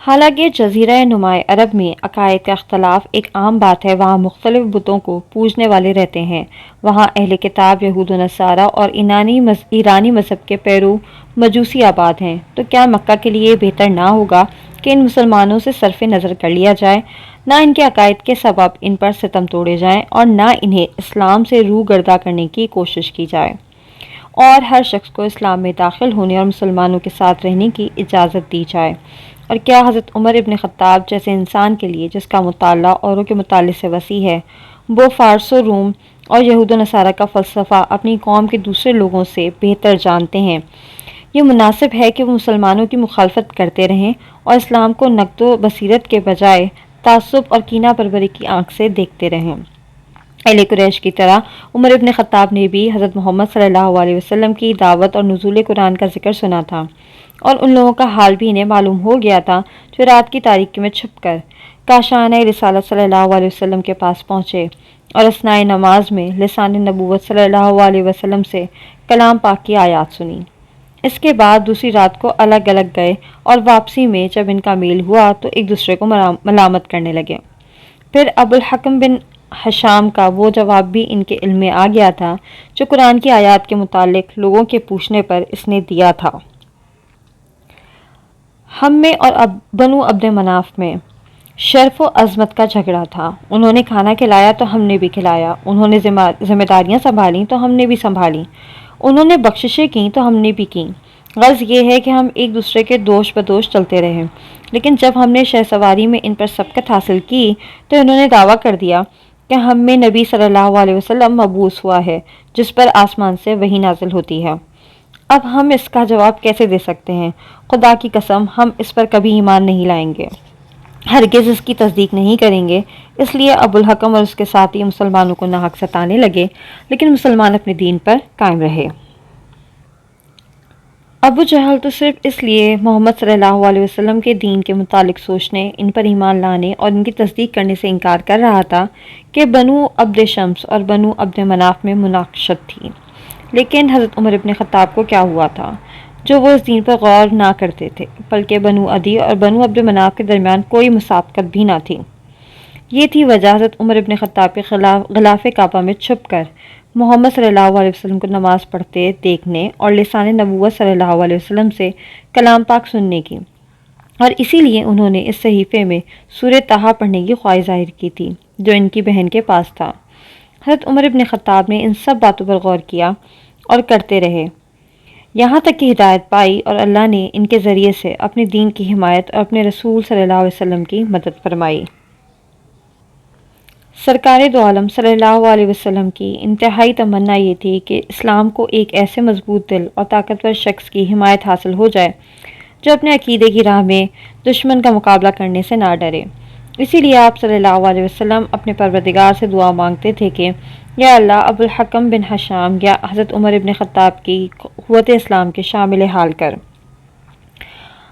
حالانکہ جزیرہ نماء عرب میں عقائد کا اختلاف ایک عام بات ہے، وہاں مختلف بتوں کو پوجنے والے رہتے ہیں، وہاں اہل کتاب یہود و نصارہ اور ایرانی مذہب کے پیرو مجوسی آباد ہیں، تو کیا مکہ کے لیے بہتر نہ ہوگا کہ ان مسلمانوں سے صرف نظر کر لیا جائے، نہ ان کے عقائد کے سبب ان پر ستم توڑے جائیں اور نہ انہیں اسلام سے روح گردہ کرنے کی کوشش کی جائے، اور ہر شخص کو اسلام میں داخل ہونے اور مسلمانوں کے ساتھ رہنے کی اجازت دی جائے۔ اور کیا حضرت عمر ابن خطاب جیسے انسان کے لیے جس کا مطالعہ اوروں کے مطالعے سے وسیع ہے، وہ فارس و روم اور یہود و نصارہ کا فلسفہ اپنی قوم کے دوسرے لوگوں سے بہتر جانتے ہیں، یہ مناسب ہے کہ وہ مسلمانوں کی مخالفت کرتے رہیں اور اسلام کو نقد و بصیرت کے بجائے تعصب اور کینہ پروری کی آنکھ سے دیکھتے رہیں۔ اہل قریش کی طرح عمر ابن خطاب نے بھی حضرت محمد صلی اللہ علیہ وسلم کی دعوت اور نزول قرآن کا ذکر سنا تھا، اور ان لوگوں کا حال بھی انہیں معلوم ہو گیا تھا جو رات کی تاریکی میں چھپ کر کاشانۂ رسالت صلی اللہ علیہ وسلم کے پاس پہنچے اور اثناء نماز میں لسان نبوت صلی اللہ علیہ وسلم سے کلام پاک کی آیات سنی۔ اس کے بعد دوسری رات کو الگ الگ گئے اور واپسی میں جب ان کا میل ہوا تو ایک دوسرے کو ملامت کرنے لگے۔ پھر ابو الحکم بن حشام کا وہ جواب بھی ان کے علم میں آ گیا تھا جو قرآن کی آیات کے متعلق لوگوں کے پوچھنے پر اس نے دیا تھا۔ ہم میں اور بنو عبد مناف میں شرف و عظمت کا جھگڑا تھا۔ انہوں نے کھانا کھلایا تو ہم نے بھی کھلایا، انہوں نے ذمہ داریاں سنبھالیں تو ہم نے بھی سنبھالیں، انہوں نے بخششیں کیں تو ہم نے بھی کیں۔ غرض یہ ہے کہ ہم ایک دوسرے کے دوش بدوش چلتے رہے، لیکن جب ہم نے شہ سواری میں ان پر سبقت حاصل کی تو انہوں نے دعویٰ کر دیا کہ ہم میں نبی صلی اللہ علیہ وسلم مبعوث ہوا ہے جس پر آسمان سے وحی نازل ہوتی ہے۔ اب ہم اس کا جواب کیسے دے سکتے ہیں؟ خدا کی قسم ہم اس پر کبھی ایمان نہیں لائیں گے، ہرگز اس کی تصدیق نہیں کریں گے۔ اس لیے ابو الحکم اور اس کے ساتھی مسلمانوں کو ناحق ستانے لگے، لیکن مسلمان اپنے دین پر قائم رہے۔ ابو جہل تو صرف اس لیے محمد صلی اللہ علیہ وسلم کے دین کے متعلق سوچنے، ان پر ایمان لانے اور ان کی تصدیق کرنے سے انکار کر رہا تھا کہ بنو عبد شمس اور بنو عبد مناف میں مناقشت تھی۔ لیکن حضرت عمر ابن خطاب کو کیا ہوا تھا جو وہ اس دین پر غور نہ کرتے تھے، بلکہ بنو عدی اور بنو عبد مناف کے درمیان کوئی مسابقت بھی نہ تھی۔ یہ تھی وجہ حضرت عمر ابن خطاب کے غلاف کعبہ میں چھپ کر محمد صلی اللہ علیہ وسلم کو نماز پڑھتے دیکھنے اور لسان نبوت صلی اللہ علیہ وسلم سے کلام پاک سننے کی، اور اسی لیے انہوں نے اس صحیفے میں سورہ طٰہٰ پڑھنے کی خواہش ظاہر کی تھی جو ان کی بہن کے پاس تھا۔ حضرت عمر ابن خطاب نے ان سب باتوں پر غور کیا اور کرتے رہے، یہاں تک کہ ہدایت پائی اور اللہ نے ان کے ذریعے سے اپنے دین کی حمایت اور اپنے رسول صلی اللہ علیہ وسلم کی مدد فرمائی۔ سرکار دو عالم صلی اللہ علیہ وسلم کی انتہائی تمنا یہ تھی کہ اسلام کو ایک ایسے مضبوط دل اور طاقتور شخص کی حمایت حاصل ہو جائے جو اپنے عقیدے کی راہ میں دشمن کا مقابلہ کرنے سے نہ ڈرے۔ اسی لیے آپ صلی اللہ علیہ وسلم اپنے پروردگار سے دعا مانگتے تھے کہ یا اللہ ابو الحکم بن حشام یا حضرت عمر ابن خطاب کی قوت اسلام کے شامل حال کر۔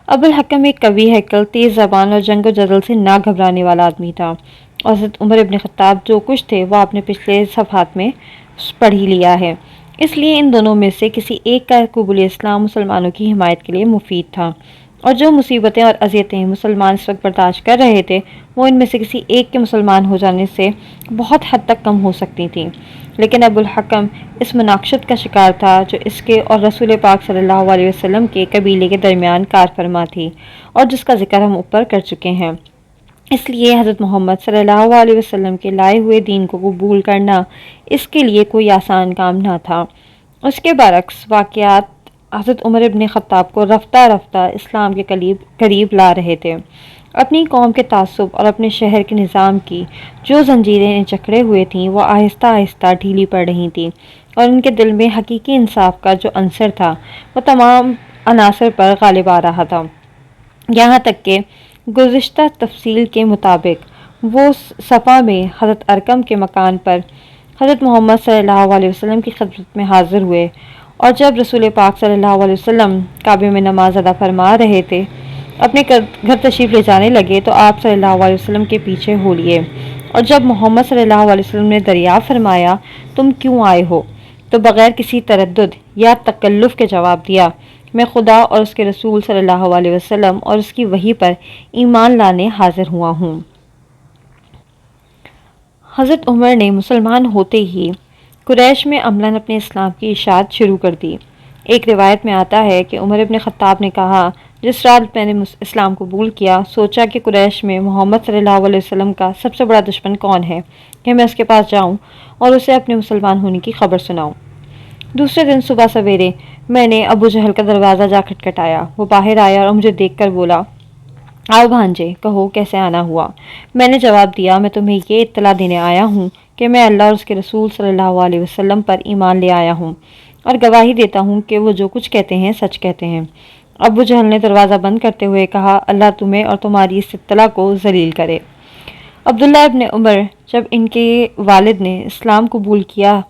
ابو الحکم ایک قوی ہیکل، تیز زبان اور جنگ و جدل سے نہ گھبرانے والا آدمی تھا، اور حضرت عمر ابن خطاب جو کچھ تھے وہ آپ نے پچھلے صفحات میں پڑھ ہی لیا ہے۔ اس لیے ان دونوں میں سے کسی ایک کا قبول اسلام مسلمانوں کی حمایت کے لیے مفید تھا، اور جو مصیبتیں اور اذیتیں مسلمان اس وقت برداشت کر رہے تھے وہ ان میں سے کسی ایک کے مسلمان ہو جانے سے بہت حد تک کم ہو سکتی تھیں۔ لیکن ابو الحکم اس مناقشت کا شکار تھا جو اس کے اور رسول پاک صلی اللہ علیہ وسلم کے قبیلے کے درمیان کار فرما تھی، اور جس کا ذکر ہم اوپر کر چکے ہیں۔ اس لیے حضرت محمد صلی اللہ علیہ وسلم کے لائے ہوئے دین کو قبول کرنا اس کے لیے کوئی آسان کام نہ تھا۔ اس کے برعکس واقعات حضرت عمر ابن خطاب کو رفتہ رفتہ اسلام کے قریب لا رہے تھے۔ اپنی قوم کے تعصب اور اپنے شہر کے نظام کی جو زنجیریں جکڑے ہوئے تھیں وہ آہستہ آہستہ ڈھیلی پڑ رہی تھیں، اور ان کے دل میں حقیقی انصاف کا جو عنصر تھا وہ تمام عناصر پر غالب آ رہا تھا، یہاں تک کہ گزشتہ تفصیل کے مطابق وہ صفا میں حضرت ارقم کے مکان پر حضرت محمد صلی اللہ علیہ وسلم کی خدمت میں حاضر ہوئے، اور جب رسول پاک صلی اللہ علیہ وسلم کعبے میں نماز ادا فرما رہے تھے، اپنے گھر تشریف لے جانے لگے تو آپ صلی اللہ علیہ وسلم کے پیچھے ہو لیے، اور جب محمد صلی اللہ علیہ وسلم نے دریافت فرمایا تم کیوں آئے ہو، تو بغیر کسی تردد یا تکلف کے جواب دیا میں خدا اور اس کے رسول صلی اللہ علیہ وسلم اور اس کی وحی پر ایمان لانے حاضر ہوا ہوں۔ حضرت عمر نے مسلمان ہوتے ہی قریش میں عملاً اپنے اسلام کی اشاعت شروع کر دی۔ ایک روایت میں آتا ہے کہ عمر ابن خطاب نے کہا جس رات میں نے اسلام قبول کیا سوچا کہ قریش میں محمد صلی اللہ علیہ وسلم کا سب سے بڑا دشمن کون ہے کہ میں اس کے پاس جاؤں اور اسے اپنے مسلمان ہونے کی خبر سناؤں۔ دوسرے دن صبح سویرے میں نے ابو جہل کا دروازہ جا کھٹکھٹایا، وہ باہر آیا اور مجھے دیکھ کر بولا آؤ بھانجے کہو کیسے آنا ہوا۔ میں نے جواب دیا میں تمہیں یہ اطلاع دینے آیا ہوں کہ میں اللہ اور اس کے رسول صلی اللہ علیہ وسلم پر ایمان لے آیا ہوں، اور گواہی دیتا ہوں کہ وہ جو کچھ کہتے ہیں سچ کہتے ہیں۔ ابو جہل نے دروازہ بند کرتے ہوئے کہا اللہ تمہیں اور تمہاری اس اطلاع کو ذلیل کرے۔ عبداللہ ابن عمر جب ان کے والد نے اسلام قبول کیا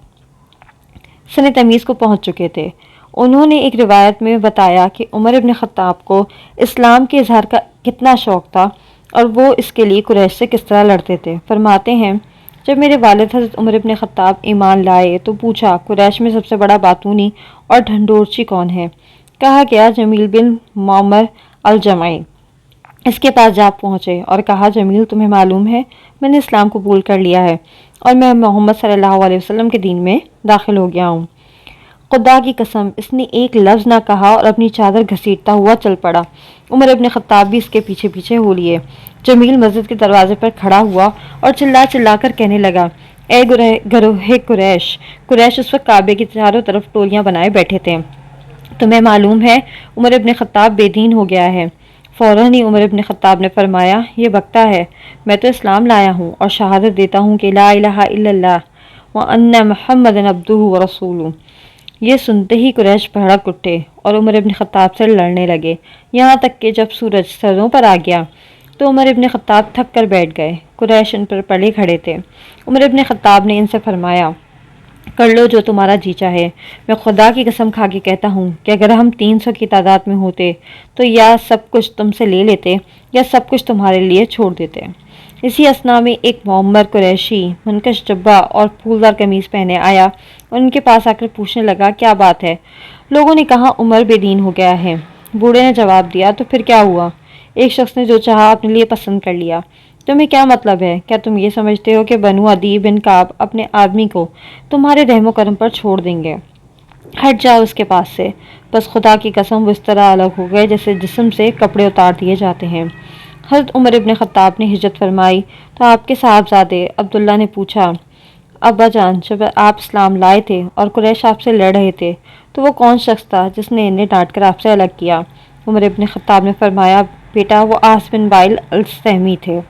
سن تمیز کو پہنچ چکے تھے، انہوں نے ایک روایت میں بتایا کہ عمر ابن خطاب کو اسلام کے اظہار کا کتنا شوق تھا اور وہ اس کے لیے قریش سے کس طرح لڑتے تھے۔ فرماتے ہیں جب میرے والد حضرت عمر ابن خطاب ایمان لائے تو پوچھا قریش میں سب سے بڑا باتونی اور ڈھنڈورچی کون ہے؟ کہا گیا جمیل بن معمر الجمعی۔ اس کے پاس جا پہنچے اور کہا جمیل تمہیں معلوم ہے میں نے اسلام قبول کر لیا ہے اور میں محمد صلی اللہ علیہ وسلم کے دین میں داخل ہو گیا ہوں۔ خدا کی قسم اس نے ایک لفظ نہ کہا اور اپنی چادر گھسیٹتا ہوا چل پڑا۔ عمر ابن خطاب بھی اس کے پیچھے پیچھے ہو لیے۔ جمیل مسجد کے دروازے پر کھڑا ہوا اور چلا چلا کر کہنے لگا اے گروہ قریش۔ قریش اس وقت کعبے کی چاروں طرف ٹولیاں بنائے بیٹھے تھے۔ تمہیں معلوم ہے عمر ابن خطاب بے دین ہو گیا ہے۔ فوراً ہی عمر ابن خطاب نے فرمایا یہ بکتا ہے، میں تو اسلام لایا ہوں اور شہادت دیتا ہوں کہ لا الہ الا اللہ وان محمد عبدہ ورسولہ۔ یہ سنتے ہی قریش بھڑک اٹھے اور عمر ابن خطاب سے لڑنے لگے، یہاں تک کہ جب سورج سروں پر آ گیا تو عمر ابن خطاب تھک کر بیٹھ گئے۔ قریش ان پر پڑے کھڑے تھے۔ عمر ابن خطاب نے ان سے فرمایا کر لو جو تمہارا جی چاہے، میں خدا کی قسم کھا کے کہتا ہوں کہ اگر ہم 300 کی تعداد میں ہوتے تو یا سب کچھ تم سے لے لیتے یا سب کچھ تمہارے لیے چھوڑ دیتے۔ اسی اثنا میں ایک معمر قریشی منکش جبہ اور پھولدار قمیص پہنے آیا اور ان کے پاس آ کر پوچھنے لگا کیا بات ہے؟ لوگوں نے کہا عمر بے دین ہو گیا ہے۔ بوڑھے نے جواب دیا تو پھر کیا ہوا؟ ایک شخص نے جو چاہا اپنے لیے پسند کر لیا۔ تمہیں کیا مطلب ہے؟ کیا تم یہ سمجھتے ہو کہ بنو عدی بن کعب اپنے آدمی کو تمہارے رحم و کرم پر چھوڑ دیں گے؟ ہٹ جاؤ اس کے پاس سے۔ بس خدا کی قسم وہ اس طرح الگ ہو گئے جیسے جسم سے کپڑے اتار دیے جاتے ہیں۔ حضرت عمر ابن خطاب نے ہجرت فرمائی تو آپ کے صاحبزادے عبداللہ نے پوچھا ابا جان جب آپ اسلام لائے تھے اور قریش آپ سے لڑ رہے تھے تو وہ کون شخص تھا جس نے انہیں ڈانٹ کر آپ سے الگ کیا؟ عمر ابن خطاب نے فرمایا بیٹا وہ عاص بن وائل السہمی تھے۔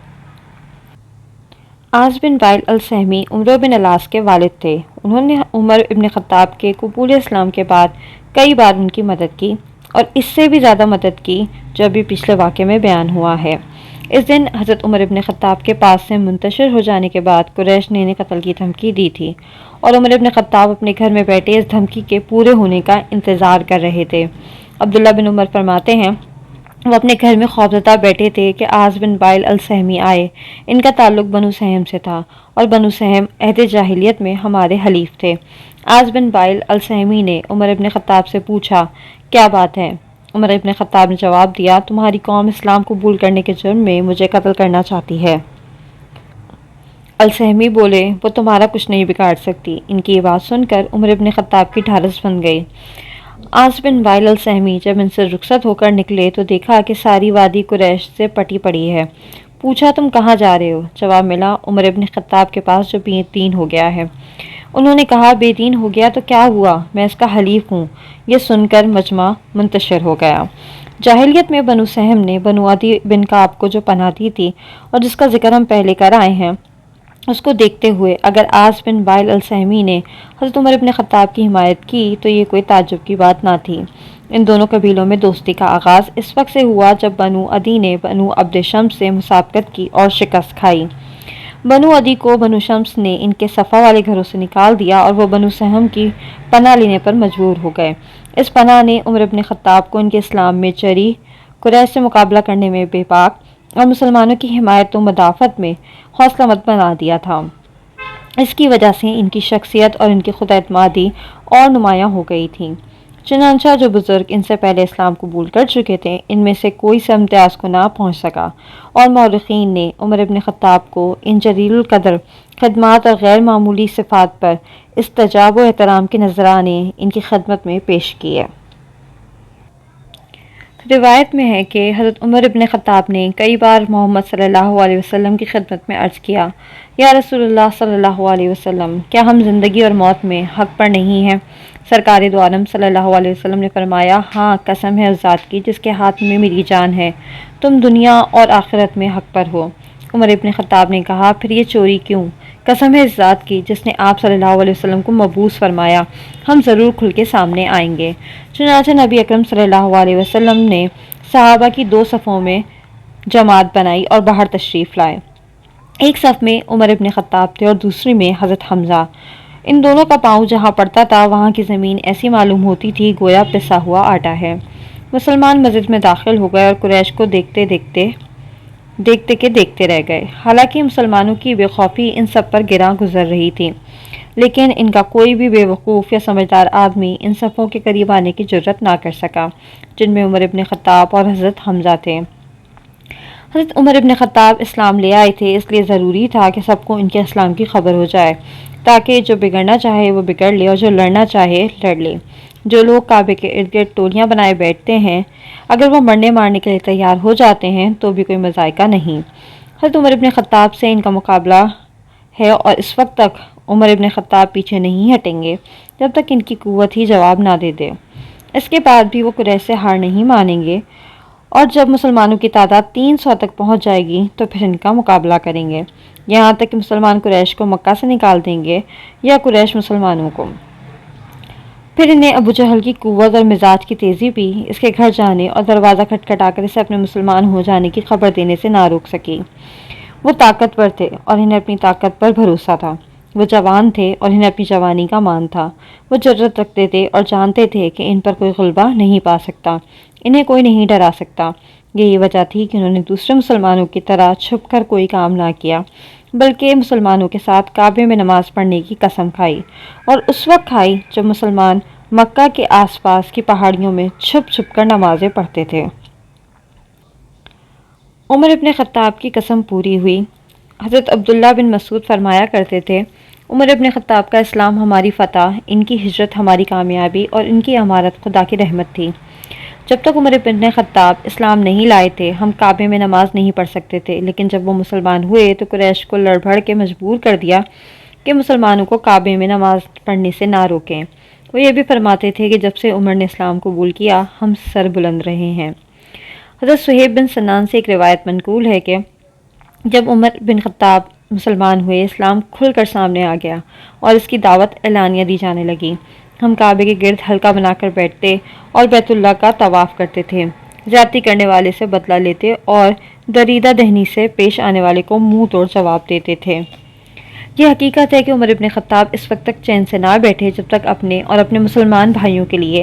عاص بن وائل السہمی عمرو بن العاص کے والد تھے۔ انہوں نے عمر ابن خطاب کے قبول اسلام کے بعد کئی بار ان کی مدد کی اور اس سے بھی زیادہ مدد کی جو ابھی پچھلے واقعے میں بیان ہوا ہے۔ اس دن حضرت عمر ابن خطاب کے پاس سے منتشر ہو جانے کے بعد قریش نے انہیں قتل کی دھمکی دی تھی اور عمر ابن خطاب اپنے گھر میں بیٹھے اس دھمکی کے پورے ہونے کا انتظار کر رہے تھے۔ عبداللہ بن عمر فرماتے ہیں وہ اپنے گھر میں خوفزدہ بیٹھے تھے کہ عاص بن وائل السہمی آئے۔ ان کا تعلق بنو سہم سے تھا اور بنو سہم عہد جاہلیت میں ہمارے حلیف تھے۔ عاص بن وائل السہمی نے عمر ابن خطاب سے پوچھا کیا بات ہے؟ عمر ابن خطاب نے جواب دیا تمہاری قوم اسلام قبول کرنے کے جرم میں مجھے قتل کرنا چاہتی ہے۔ السہمی بولے وہ تمہارا کچھ نہیں بگاڑ سکتی۔ ان کی یہ بات سن کر عمر ابن خطاب کی ڈھارس بن گئی۔ عاص بن وائل السہمی جب ان سے رخصت ہو کر نکلے تو دیکھا کہ ساری وادی قریش سے پٹی پڑی ہے۔ پوچھا تم کہاں جا رہے ہو؟ جواب ملا عمر ابن خطاب کے پاس جو بے دین ہو گیا ہے۔ انہوں نے کہا بے دین ہو گیا تو کیا ہوا؟ میں اس کا حلیف ہوں۔ یہ سن کر مجمع منتشر ہو گیا۔ جاہلیت میں بنو سہم نے بنو عدی بن کعب کو جو پناہ دی تھی اور جس کا ذکر ہم پہلے کر آئے ہیں اس کو دیکھتے ہوئے اگر عاص بن وائل السہمی نے حضرت عمر ابن خطاب کی حمایت کی تو یہ کوئی تعجب کی بات نہ تھی۔ ان دونوں قبیلوں میں دوستی کا آغاز اس وقت سے ہوا جب بنو عدی نے بنو عبد شمس سے مسابقت کی اور شکست کھائی۔ بنو عدی کو بنو شمس نے ان کے صفا والے گھروں سے نکال دیا اور وہ بنو سہم کی پناہ لینے پر مجبور ہو گئے۔ اس پناہ نے عمر ابن خطاب کو ان کے اسلام میں جری، قریش سے مقابلہ کرنے میں بے باک اور مسلمانوں کی حمایت و مدافعت میں حوصلہ مند بنا دیا تھا۔ اس کی وجہ سے ان کی شخصیت اور ان کی خود اعتمادی اور نمایاں ہو گئی تھی۔ چنانچہ جو بزرگ ان سے پہلے اسلام قبول کر چکے تھے ان میں سے کوئی اس امتیاز کو نہ پہنچ سکا اور مورخین نے عمر ابن خطاب کو ان جلیل القدر خدمات اور غیر معمولی صفات پر استجاب و احترام کے نذرانے ان کی خدمت میں پیش کیے۔ روایت میں ہے کہ حضرت عمر ابن خطاب نے کئی بار محمد صلی اللہ علیہ وسلم کی خدمت میں عرض کیا یا رسول اللہ صلی اللہ علیہ وسلم کیا ہم زندگی اور موت میں حق پر نہیں ہیں؟ سرکار دو عالم صلی اللہ علیہ وسلم نے فرمایا ہاں قسم ہے اس ذات کی جس کے ہاتھ میں میری جان ہے تم دنیا اور آخرت میں حق پر ہو۔ عمر ابن خطاب نے کہا پھر یہ چوری کیوں؟ قسم ہے اس ذات کی جس نے آپ صلی اللہ علیہ وسلم کو مبعوث فرمایا ہم ضرور کھل کے سامنے آئیں گے۔ چنانچہ نبی اکرم صلی اللہ علیہ وسلم نے صحابہ کی 2 صفوں میں جماعت بنائی اور باہر تشریف لائے۔ ایک صف میں عمر ابن خطاب تھے اور دوسری میں حضرت حمزہ۔ ان دونوں کا پاؤں جہاں پڑتا تھا وہاں کی زمین ایسی معلوم ہوتی تھی گویا پسا ہوا آٹا ہے۔ مسلمان مسجد میں داخل ہو گئے اور قریش کو دیکھتے رہ گئے۔ حالانکہ مسلمانوں کی بے خوفی ان سب پر گراں گزر رہی تھی، لیکن ان کا کوئی بھی بے وقوف یا سمجھدار آدمی ان صفوں کے قریب آنے کی جرات نہ کر سکا، جن میں عمر ابن خطاب اور حضرت حمزہ تھے۔ حضرت عمر ابن خطاب اسلام لے آئے تھے، اس لیے ضروری تھا کہ سب کو ان کے اسلام کی خبر ہو جائے، تاکہ جو بگڑنا چاہے وہ بگڑ لے اور جو لڑنا چاہے لڑ لے۔ جو لوگ کعبے کے ارد گرد ٹولیاں بنائے بیٹھتے ہیں، اگر وہ مرنے مارنے کے لیے تیار ہو جاتے ہیں تو بھی کوئی مذائقہ نہیں۔ حضرت عمر ابن خطاب سے ان کا مقابلہ ہے اور اس وقت تک عمر ابن خطاب پیچھے نہیں ہٹیں گے جب تک ان کی قوت ہی جواب نہ دے دے۔ اس کے بعد بھی وہ قریش سے ہار نہیں مانیں گے، اور جب مسلمانوں کی تعداد 300 تک پہنچ جائے گی تو پھر ان کا مقابلہ کریں گے، یہاں تک کہ مسلمان قریش کو مکہ سے نکال دیں گے یا قریش مسلمانوں کو۔ پھر انہیں ابو جہل کی قوت اور مزاج کی تیزی بھی اس کے گھر جانے اور دروازہ کھٹکھٹا کر اسے اپنے مسلمان ہو جانے کی خبر دینے سے نہ روک سکی۔ وہ طاقتور تھے اور انہیں اپنی طاقت پر بھروسہ تھا، وہ جوان تھے اور انہیں اپنی جوانی کا مان تھا، وہ جرأت رکھتے تھے اور جانتے تھے کہ ان پر کوئی غلبہ نہیں پا سکتا، انہیں کوئی نہیں ڈرا سکتا۔ یہی وجہ تھی کہ انہوں نے دوسرے مسلمانوں کی طرح چھپ کر کوئی کام نہ کیا، بلکہ مسلمانوں کے ساتھ کعبے میں نماز پڑھنے کی قسم کھائی، اور اس وقت کھائی جب مسلمان مکہ کے آس پاس کی پہاڑیوں میں چھپ چھپ کر نمازیں پڑھتے تھے۔ عمر ابن خطاب کی قسم پوری ہوئی۔ حضرت عبداللہ بن مسعود فرمایا کرتے تھے، عمر ابن خطاب کا اسلام ہماری فتح، ان کی ہجرت ہماری کامیابی اور ان کی امارت خدا کی رحمت تھی۔ جب تک عمر ابن خطاب اسلام نہیں لائے تھے ہم کعبے میں نماز نہیں پڑھ سکتے تھے، لیکن جب وہ مسلمان ہوئے تو قریش کو لڑ بھڑ کے مجبور کر دیا کہ مسلمانوں کو کعبے میں نماز پڑھنے سے نہ روکیں۔ وہ یہ بھی فرماتے تھے کہ جب سے عمر نے اسلام قبول کیا ہم سر بلند رہے ہیں۔ حضرت صہیب بن سنان سے ایک روایت منقول ہے کہ جب عمر بن خطاب مسلمان ہوئے اسلام کھل کر سامنے آ گیا اور اس کی دعوت اعلانیہ دی جانے لگی۔ ہم کعبے کے گرد حلقہ بنا کر بیٹھتے اور بیت اللہ کا طواف کرتے تھے، زیادتی کرنے والے سے بدلہ لیتے اور دریدہ دہنی سے پیش آنے والے کو منہ توڑ جواب دیتے تھے۔ یہ حقیقت ہے کہ عمر ابن خطاب اس وقت تک چین سے نہ بیٹھے جب تک اپنے اور اپنے مسلمان بھائیوں کے لیے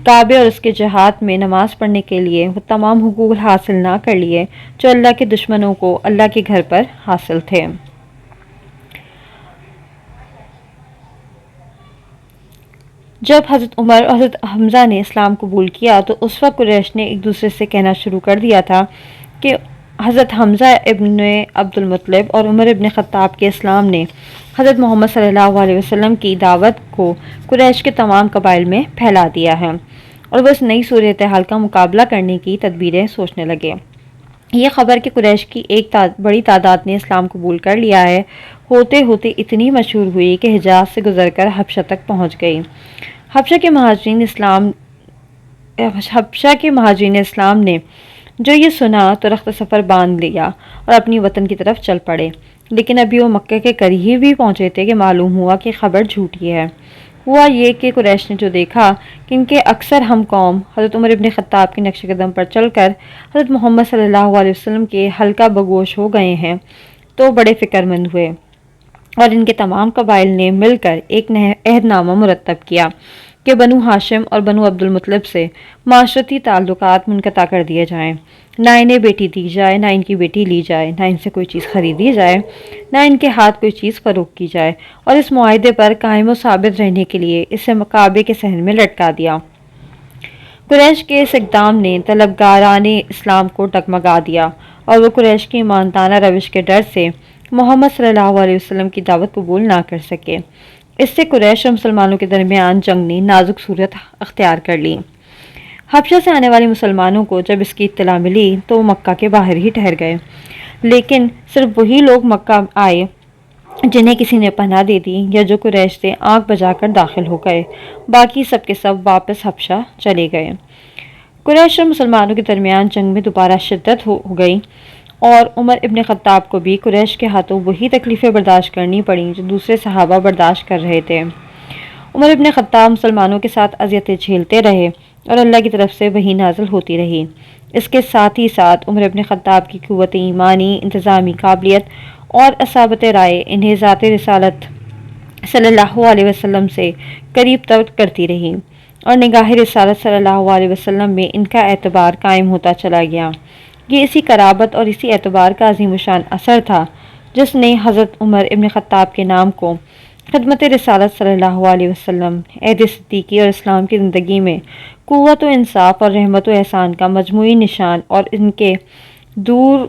کعبے اور اس کے جہات میں نماز پڑھنے کے لیے وہ تمام حقوق حاصل نہ کر لیے جو اللہ کے دشمنوں کو اللہ کے گھر پر حاصل تھے۔ جب حضرت عمر اور حضرت حمزہ نے اسلام قبول کیا تو اس وقت قریش نے ایک دوسرے سے کہنا شروع کر دیا تھا کہ حضرت حمزہ ابن عبد المطلب اور عمر ابن خطاب کے اسلام نے حضرت محمد صلی اللہ علیہ وسلم کی دعوت کو قریش کے تمام قبائل میں پھیلا دیا ہے، اور وہ اس نئی صورتحال کا مقابلہ کرنے کی تدبیریں سوچنے لگے۔ یہ خبر کہ قریش کی ایک بڑی تعداد نے اسلام قبول کر لیا ہے ہوتے ہوتے اتنی مشہور ہوئی کہ حجاز سے گزر کر حبشہ تک پہنچ گئی۔ حبشہ کے مہاجرین اسلام نے جو یہ سنا تو رخت سفر باندھ لیا اور اپنی وطن کی طرف چل پڑے، لیکن ابھی وہ مکہ کے قریب ہی پہنچے تھے کہ معلوم ہوا کہ خبر جھوٹی ہے۔ ہوا یہ کہ قریش نے جو دیکھا کہ ان کے اکثر ہم قوم حضرت عمر ابن خطاب کے نقش قدم پر چل کر حضرت محمد صلی اللہ علیہ وسلم کے حلقہ بگوش ہو گئے ہیں تو بڑے فکر مند ہوئے، اور ان کے تمام قبائل نے مل کر ایک عہد نامہ مرتب کیا کہ بنو ہاشم اور بنو عبد المطلب سے معاشرتی تعلقات منقطع کر دیے جائیں، نہ انہیں بیٹی دی جائے، نہ ان کی بیٹی لی جائے، نہ ان سے کوئی چیز خریدی جائے، نہ ان کے ہاتھ کوئی چیز فروخت کی جائے، اور اس معاہدے پر قائم و ثابت رہنے کے لیے اسے کعبے کے صحن میں لٹکا دیا۔ قریش کے اس اقدام نے طلبگاران اسلام کو ڈگمگا دیا، اور وہ قریش کی ایماندارانہ روش کے ڈر سے محمد صلی اللہ علیہ وسلم کی دعوت قبول نہ کر سکے۔ اس سے قریش اور مسلمانوں کے درمیان جنگ نے نازک صورت اختیار کر لی۔ حبشہ سے آنے والے مسلمانوں کو جب اس کی اطلاع ملی تو وہ مکہ کے باہر ہی ٹھہر گئے، لیکن صرف وہی لوگ مکہ آئے جنہیں کسی نے پناہ دے دی یا جو قریش سے آنکھ بجا کر داخل ہو گئے، باقی سب کے سب واپس حبشہ چلے گئے۔ قریش اور مسلمانوں کے درمیان جنگ میں دوبارہ شدت ہو گئی، اور عمر ابن خطاب کو بھی قریش کے ہاتھوں وہی تکلیفیں برداشت کرنی پڑیں جو دوسرے صحابہ برداشت کر رہے تھے۔ عمر ابن خطاب مسلمانوں کے ساتھ اذیتیں جھیلتے رہے اور اللہ کی طرف سے وحی نازل ہوتی رہی۔ اس کے ساتھ ہی ساتھ عمر ابن خطاب کی قوت ایمانی، انتظامی قابلیت اور اصابت رائے انہیں ذات رسالت صلی اللہ علیہ وسلم سے قریب تر کرتی رہی اور نگاہ رسالت صلی اللہ علیہ وسلم میں ان کا اعتبار قائم ہوتا چلا گیا۔ یہ اسی قرابت اور اسی اعتبار کا عظیم الشان اثر تھا جس نے حضرت عمر ابن خطاب کے نام کو خدمت رسالت صلی اللہ علیہ وسلم، عہد صدیقی اور اسلام کی زندگی میں قوت و انصاف اور رحمت و احسان کا مجموعی نشان اور ان کے دور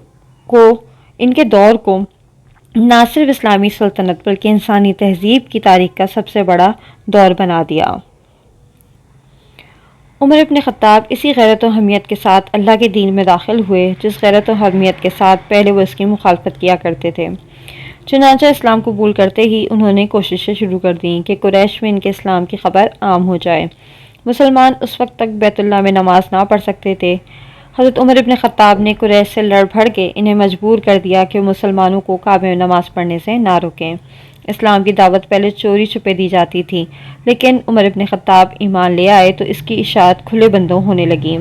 کو نہ صرف اسلامی سلطنت بلکہ انسانی تہذیب کی تاریخ کا سب سے بڑا دور بنا دیا۔ عمر ابن خطاب اسی غیرت و حمیت کے ساتھ اللہ کے دین میں داخل ہوئے جس غیرت و حمیت کے ساتھ پہلے وہ اس کی مخالفت کیا کرتے تھے۔ چنانچہ اسلام قبول کرتے ہی انہوں نے کوششیں شروع کر دیں کہ قریش میں ان کے اسلام کی خبر عام ہو جائے۔ مسلمان اس وقت تک بیت اللہ میں نماز نہ پڑھ سکتے تھے۔ حضرت عمر ابن خطاب نے قریش سے لڑ بھڑ کے انہیں مجبور کر دیا کہ مسلمانوں کو کعبے میں نماز پڑھنے سے نہ روکیں۔ اسلام کی دعوت پہلے چوری چھپے دی جاتی تھی، لیکن عمر ابن خطاب ایمان لے آئے تو اس کی اشاعت کھلے بندوں ہونے لگی۔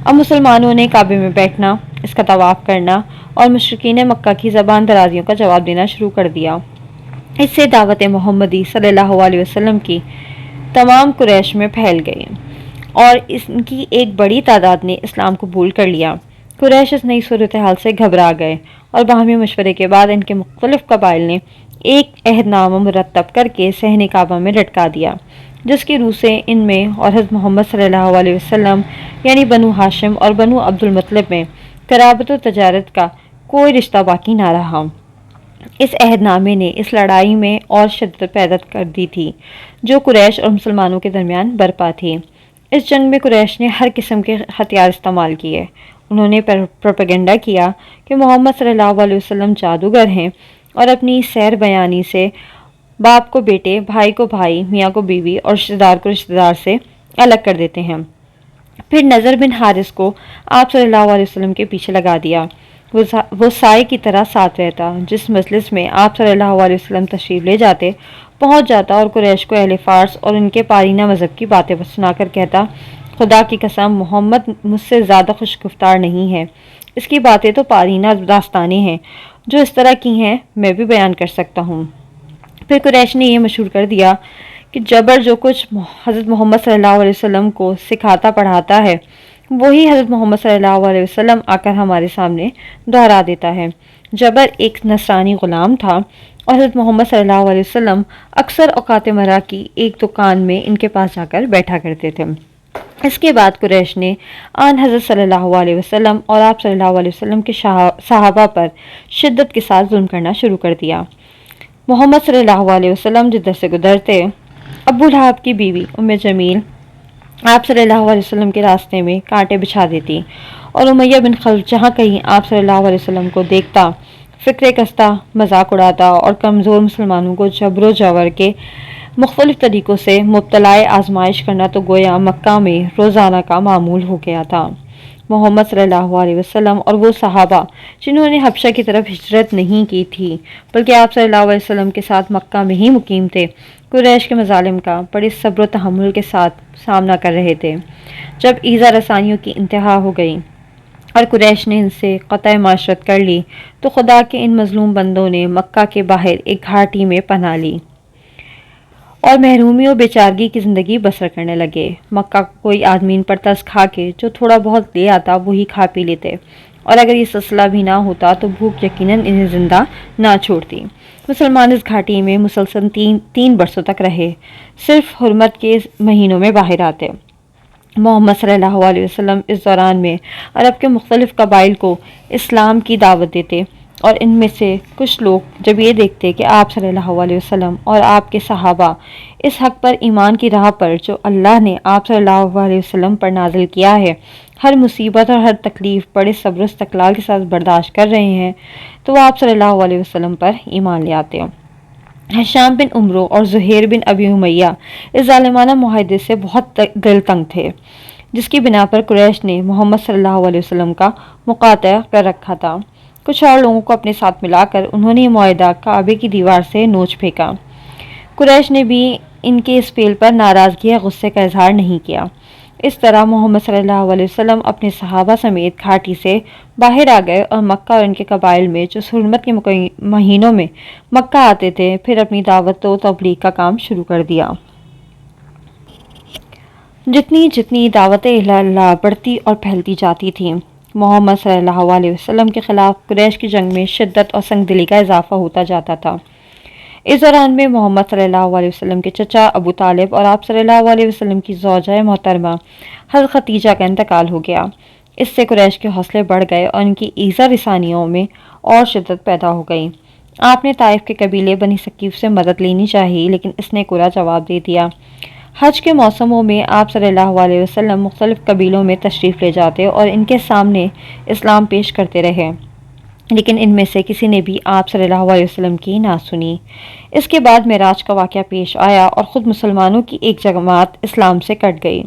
اب مسلمانوں نے کعبے میں بیٹھنا، اس کا طواف کرنا اور مشرکین مکہ کی زبان درازیوں کا جواب دینا شروع کر دیا۔ اس سے دعوت محمدی صلی اللہ علیہ وسلم کی تمام قریش میں پھیل گئی اور ان کی ایک بڑی تعداد نے اسلام قبول کر لیا۔ قریش اس نئی صورتحال سے گھبرا گئے اور باہمی مشورے کے بعد ان کے مختلف قبائل نے ایک عہد نامہ مرتب کر کے صحن کعبہ میں لٹکا دیا، جس کی روح سے ان میں اور حضرت محمد صلی اللہ علیہ وسلم یعنی بنو ہاشم اور بنو عبد المطلب میں قرابت و تجارت کا کوئی رشتہ باقی نہ رہا۔ اس عہد نامے نے اس لڑائی میں اور شدت پیدا کر دی تھی جو قریش اور مسلمانوں کے درمیان برپا تھی۔ اس جنگ میں قریش نے ہر قسم کے ہتھیار استعمال کیے۔ انہوں نے پروپیگنڈا کیا کہ محمد صلی اللہ علیہ وسلم جادوگر ہیں اور اپنی سیر بیانی سے باپ کو بیٹے، بھائی کو بھائی، میاں کو بیوی اور رشتہ دار کو رشتہ دار سے الگ کر دیتے ہیں۔ پھر نضر بن حارث کو آپ صلی اللہ علیہ وسلم کے پیچھے لگا دیا۔ وہ سائے کی طرح ساتھ رہتا، جس مجلس میں آپ صلی اللہ علیہ وسلم تشریف لے جاتے پہنچ جاتا اور قریش کو اہل فارس اور ان کے پارینہ مذہب کی باتیں سنا کر کہتا، خدا کی قسم محمد مجھ سے زیادہ خوش گفتار نہیں ہے، اس کی باتیں تو پارینہ داستانیں ہیں، جو اس طرح کی ہیں میں بھی بیان کر سکتا ہوں۔ پھر قریش نے یہ مشہور کر دیا کہ جبر جو کچھ حضرت محمد صلی اللہ علیہ وسلم کو سکھاتا پڑھاتا ہے وہی حضرت محمد صلی اللہ علیہ وسلم آ کر ہمارے سامنے دہرا دیتا ہے۔ جبر ایک نصرانی غلام تھا اور حضرت محمد صلی اللہ علیہ وسلم اکثر اوقات مرہ کی ایک دکان میں ان کے پاس جا کر بیٹھا کرتے تھے۔ اس کے بعد قریش نے آن حضرت صلی اللہ علیہ وسلم اور آپ صلی اللہ علیہ وسلم کے صحابہ پر شدت کے ساتھ ظلم کرنا شروع کر دیا۔ محمد صلی اللہ علیہ وسلم جدھر سے گزرتے ابو لہب کی بیوی ام جمیل آپ صلی اللہ علیہ وسلم کے راستے میں کانٹے بچھا دیتی اور امیہ بن خلف جہاں کہیں آپ صلی اللہ علیہ وسلم کو دیکھتا فکر کستہ مذاق اڑاتا اور کمزور مسلمانوں کو جبر و جور کے مختلف طریقوں سے مبتلا آزمائش کرنا تو گویا مکہ میں روزانہ کا معمول ہو گیا تھا۔ محمد صلی اللہ علیہ وسلم اور وہ صحابہ جنہوں نے حبشہ کی طرف ہجرت نہیں کی تھی بلکہ آپ صلی اللہ علیہ وسلم کے ساتھ مکہ میں ہی مقیم تھے، قریش کے مظالم کا بڑے صبر و تحمل کے ساتھ سامنا کر رہے تھے۔ جب ایذا رسانیوں کی انتہا ہو گئی اور قریش نے ان سے قطع معاشرت کر لی تو خدا کے ان مظلوم بندوں نے مکہ کے باہر ایک گھاٹی میں پناہ لی اور محرومی و بیچارگی کی زندگی بسر کرنے لگے۔ مکہ کا کوئی آدمی ان پر ترس کھا کے جو تھوڑا بہت لے آتا وہی کھا پی لیتے اور اگر یہ سلسلہ بھی نہ ہوتا تو بھوک یقیناً انہیں زندہ نہ چھوڑتی۔ مسلمان اس گھاٹی میں مسلسل تین برسوں تک رہے، صرف حرمت کے مہینوں میں باہر آتے۔ محمد صلی اللہ علیہ وسلم اس دوران میں عرب کے مختلف قبائل کو اسلام کی دعوت دیتے اور ان میں سے کچھ لوگ جب یہ دیکھتے کہ آپ صلی اللہ علیہ وسلم اور آپ کے صحابہ اس حق پر ایمان کی راہ پر جو اللہ نے آپ صلی اللہ علیہ وسلم پر نازل کیا ہے، ہر مصیبت اور ہر تکلیف بڑے صبر و استقلال کے ساتھ برداشت کر رہے ہیں، تو وہ آپ صلی اللہ علیہ وسلم پر ایمان لے آتے۔ ہشام بن عمرو اور زہیر بن ابی امیہ اس ظالمانہ معاہدے سے بہت دل تنگ تھے، جس کی بنا پر قریش نے محمد صلی اللہ علیہ وسلم کا مقاطع کر رکھا تھا۔ کچھ اور لوگوں کو اپنے ساتھ ملا کر انہوں نے یہ معاہدہ کعبے کی دیوار سے نوچ پھینکا۔ قریش نے بھی ان کے اس فعل پر ناراضگی یا غصے کا اظہار نہیں کیا۔ اس طرح محمد صلی اللہ علیہ وسلم اپنے صحابہ سمیت گھاٹی سے باہر آ گئے اور مکہ اور ان کے قبائل میں جو حرمت کے مہینوں میں مکہ آتے تھے پھر اپنی دعوت و تبلیغ کا کام شروع کر دیا۔ جتنی دعوت اللہ بڑھتی اور پھیلتی جاتی تھی، محمد صلی اللہ علیہ وسلم کے خلاف قریش کی جنگ میں شدت اور سنگ دلی کا اضافہ ہوتا جاتا تھا۔ اس دوران میں محمد صلی اللہ علیہ وسلم کے چچا ابو طالب اور آپ صلی اللہ علیہ وسلم کی زوجہ محترمہ حضرت خدیجہ کا انتقال ہو گیا۔ اس سے قریش کے حوصلے بڑھ گئے اور ان کی ایذا رسانیوں میں اور شدت پیدا ہو گئی۔ آپ نے طائف کے قبیلے بنی ثقیف سے مدد لینی چاہی، لیکن اس نے کوڑا جواب دے دیا۔ حج کے موسموں میں آپ صلی اللہ علیہ وسلم مختلف قبیلوں میں تشریف لے جاتے اور ان کے سامنے اسلام پیش کرتے رہے، لیکن ان میں سے کسی نے بھی آپ صلی اللہ علیہ وسلم کی نہ سنی۔ اس کے بعد معراج کا واقعہ پیش آیا اور خود مسلمانوں کی ایک جماعت اسلام سے کٹ گئی۔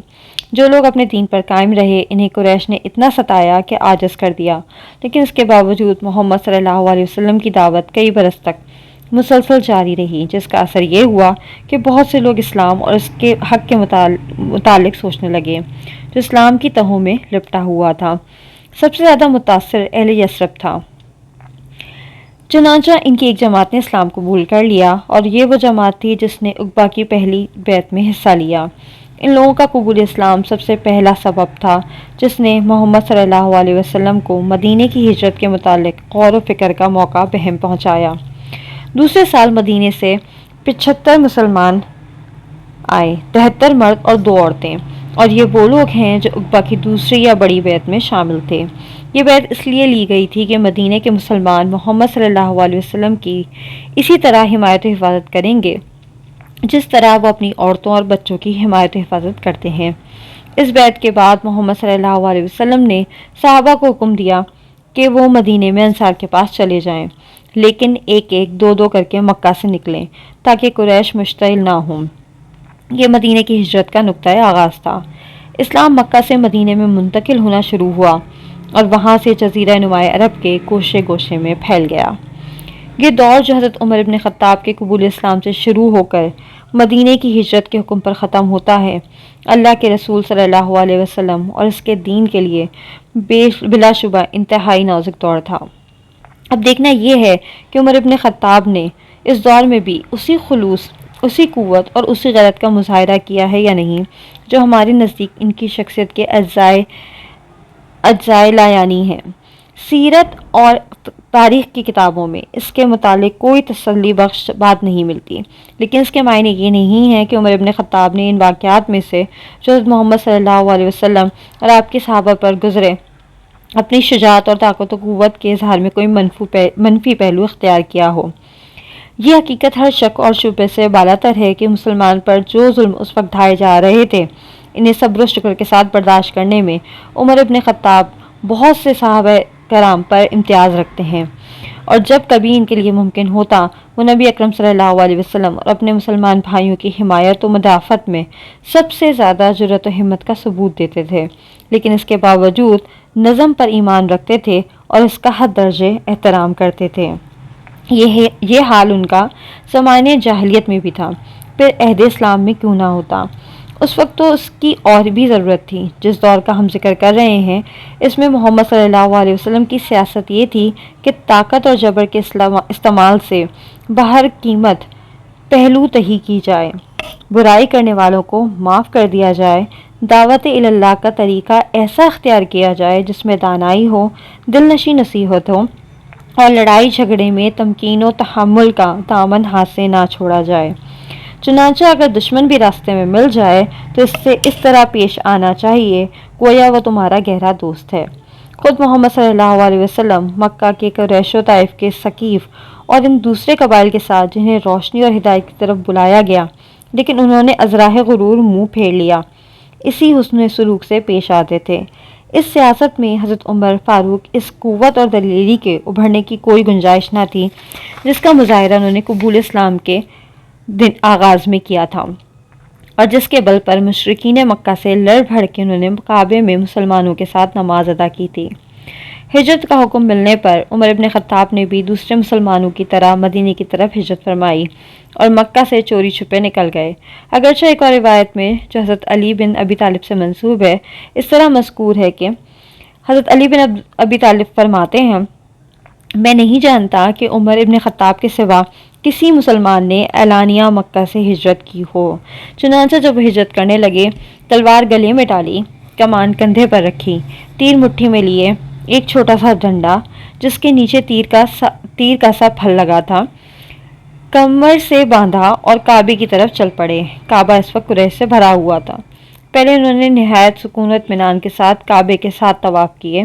جو لوگ اپنے دین پر قائم رہے انہیں قریش نے اتنا ستایا کہ عاجز کر دیا، لیکن اس کے باوجود محمد صلی اللہ علیہ وسلم کی دعوت کئی برس تک مسلسل جاری رہی، جس کا اثر یہ ہوا کہ بہت سے لوگ اسلام اور اس کے حق کے متعلق سوچنے لگے جو اسلام کی تہوں میں لپٹا ہوا تھا۔ سب سے زیادہ متاثر اہل یثرب تھا۔ چنانچہ ان کی ایک جماعت نے اسلام قبول کر لیا اور یہ وہ جماعت تھی جس نے عقبہ کی پہلی بیعت میں حصہ لیا۔ ان لوگوں کا قبول اسلام سب سے پہلا سبب تھا جس نے محمد صلی اللہ علیہ وسلم کو مدینے کی ہجرت کے متعلق غور و فکر کا موقع بہم پہنچایا۔ دوسرے سال مدینے سے 75 مسلمان آئے، 73 مرد اور 2 عورتیں، اور یہ وہ لوگ ہیں جو عقبہ کی دوسری یا بڑی بیعت میں شامل تھے۔ یہ بیعت اس لیے لی گئی تھی کہ مدینے کے مسلمان محمد صلی اللہ علیہ وسلم کی اسی طرح حمایت و حفاظت کریں گے جس طرح وہ اپنی عورتوں اور بچوں کی حمایت و حفاظت کرتے ہیں۔ اس بیعت کے بعد محمد صلی اللہ علیہ وسلم نے صحابہ کو حکم دیا کہ وہ مدینے میں انصار کے پاس چلے جائیں، لیکن ایک دو کر کے مکہ سے نکلیں تاکہ قریش مشتعل نہ ہوں۔ یہ مدینے کی ہجرت کا نقطۂ آغاز تھا۔ اسلام مکہ سے مدینے میں منتقل ہونا شروع ہوا اور وہاں سے جزیرہ نمائے عرب کے گوشے گوشے میں پھیل گیا۔ یہ دور جو حضرت عمر ابن خطاب کے قبول اسلام سے شروع ہو کر مدینے کی ہجرت کے حکم پر ختم ہوتا ہے، اللہ کے رسول صلی اللہ علیہ وسلم اور اس کے دین کے لیے بلا شبہ انتہائی نازک دور تھا۔ اب دیکھنا یہ ہے کہ عمر ابن خطاب نے اس دور میں بھی اسی خلوص، اسی قوت اور اسی غیرت کا مظاہرہ کیا ہے یا نہیں جو ہمارے نزدیک ان کی شخصیت کے اجزائے لایانی ہیں۔ سیرت اور تاریخ کی کتابوں میں اس کے متعلق کوئی تسلی بخش بات نہیں ملتی، لیکن اس کے معنی یہ نہیں ہے کہ عمر ابن خطاب نے ان واقعات میں سے جو حضرت محمد صلی اللہ علیہ وسلم اور آپ کے صحابہ پر گزرے اپنی شجاعت اور طاقت و قوت کے اظہار میں کوئی منفی پہلو اختیار کیا ہو۔ یہ حقیقت ہر شک اور شبہ سے بالاتر ہے کہ مسلمان پر جو ظلم اس وقت ڈھائے جا رہے تھے انہیں صبر و شکر کے ساتھ برداشت کرنے میں عمر ابن خطاب بہت سے صحابہ کرام پر امتیاز رکھتے ہیں، اور جب کبھی ان کے لیے ممکن ہوتا وہ نبی اکرم صلی اللہ علیہ وسلم اور اپنے مسلمان بھائیوں کی حمایت و مدافعت میں سب سے زیادہ جرأت و ہمت کا ثبوت دیتے تھے، لیکن اس کے باوجود نظم پر ایمان رکھتے تھے اور اس کا حد درجے احترام کرتے تھے۔ یہ حال ان کا زمانے جاہلیت میں بھی تھا، پھر عہد اسلام میں کیوں نہ ہوتا؟ اس وقت تو اس کی اور بھی ضرورت تھی۔ جس دور کا ہم ذکر کر رہے ہیں اس میں محمد صلی اللہ علیہ وسلم کی سیاست یہ تھی کہ طاقت اور جبر کے استعمال سے بہر قیمت پہلو تہی کی جائے، برائی کرنے والوں کو معاف کر دیا جائے، دعوت اللہ کا طریقہ ایسا اختیار کیا جائے جس میں دانائی ہو، دل نشی نصیحت ہو، اور لڑائی جھگڑے میں تمکین و تحمل کا دامن ہاتھ سے نہ چھوڑا جائے۔ چنانچہ اگر دشمن بھی راستے میں مل جائے تو اس سے اس طرح پیش آنا چاہیے گویا وہ تمہارا گہرا دوست ہے۔ خود محمد صلی اللہ علیہ وسلم مکہ کے قریش و طائف کے ثقیف اور ان دوسرے قبائل کے ساتھ جنہیں روشنی اور ہدایت کی طرف بلایا گیا لیکن انہوں نے ازراہ غرور منہ پھیر لیا، اسی حسن سلوک سے پیش آتے تھے۔ اس سیاست میں حضرت عمر فاروق اس قوت اور دلیری کے ابھرنے کی کوئی گنجائش نہ تھی جس کا مظاہرہ انہوں نے قبول اسلام کے دن آغاز میں کیا تھا، اور جس کے بل پر مشرکین مکہ سے لڑ بھڑ کے انہوں نے کعبے میں مسلمانوں کے ساتھ نماز ادا کی تھی۔ ہجرت کا حکم ملنے پر عمر ابن خطاب نے بھی دوسرے مسلمانوں کی طرح مدینے کی طرف ہجرت فرمائی اور مکہ سے چوری چھپے نکل گئے۔ اگرچہ ایک اور روایت میں جو حضرت علی بن ابی طالب سے منسوب ہے اس طرح مذکور ہے کہ حضرت علی بن ابی طالب فرماتے ہیں، میں نہیں جانتا کہ عمر ابن خطاب کے سوا کسی مسلمان نے اعلانیہ مکہ سے ہجرت کی ہو۔ چنانچہ جب وہ ہجرت کرنے لگے، تلوار گلے میں ڈالی، کمان کندھے پر رکھی، تیر مٹھی میں لیے، ایک چھوٹا سا ڈنڈا جس کے نیچے تیر کا سا پھل لگا تھا کمر سے باندھا اور کعبے کی طرف چل پڑے۔ کعبہ اس وقت قریش سے بھرا ہوا تھا۔ پہلے انہوں نے نہایت سکون و اطمینان کے ساتھ کعبے کے 7 طواف کیے،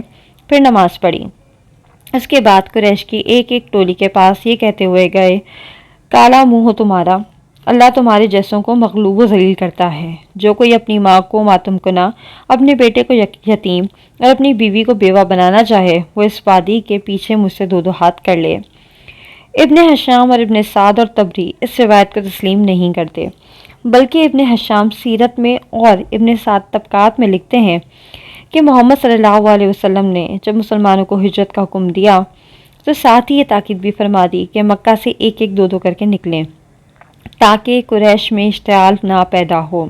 پھر نماز پڑھی۔ اس کے بعد قریش کی ایک ایک ٹولی کے پاس یہ کہتے ہوئے گئے، کالا منہ ہو تمہارا، اللہ تمہارے جیسوں کو مغلوب و ذلیل کرتا ہے۔ جو کوئی اپنی ماں کو ماتم کنا، اپنے بیٹے کو یتیم اور اپنی بیوی کو بیوہ بنانا چاہے وہ اس وادی کے پیچھے مجھ سے 2 ہاتھ کر لے۔ ابن حشام اور ابن سعد اور طبری اس روایت کو تسلیم نہیں کرتے، بلکہ ابن حشام سیرت میں اور ابن سعد طبقات میں لکھتے ہیں کہ محمد صلی اللہ علیہ وسلم نے جب مسلمانوں کو ہجرت کا حکم دیا تو ساتھ ہی یہ تاکید بھی فرما دی کہ مکہ سے ایک ایک 2 کر کے نکلیں تاکہ قریش میں اشتعال نہ پیدا ہو۔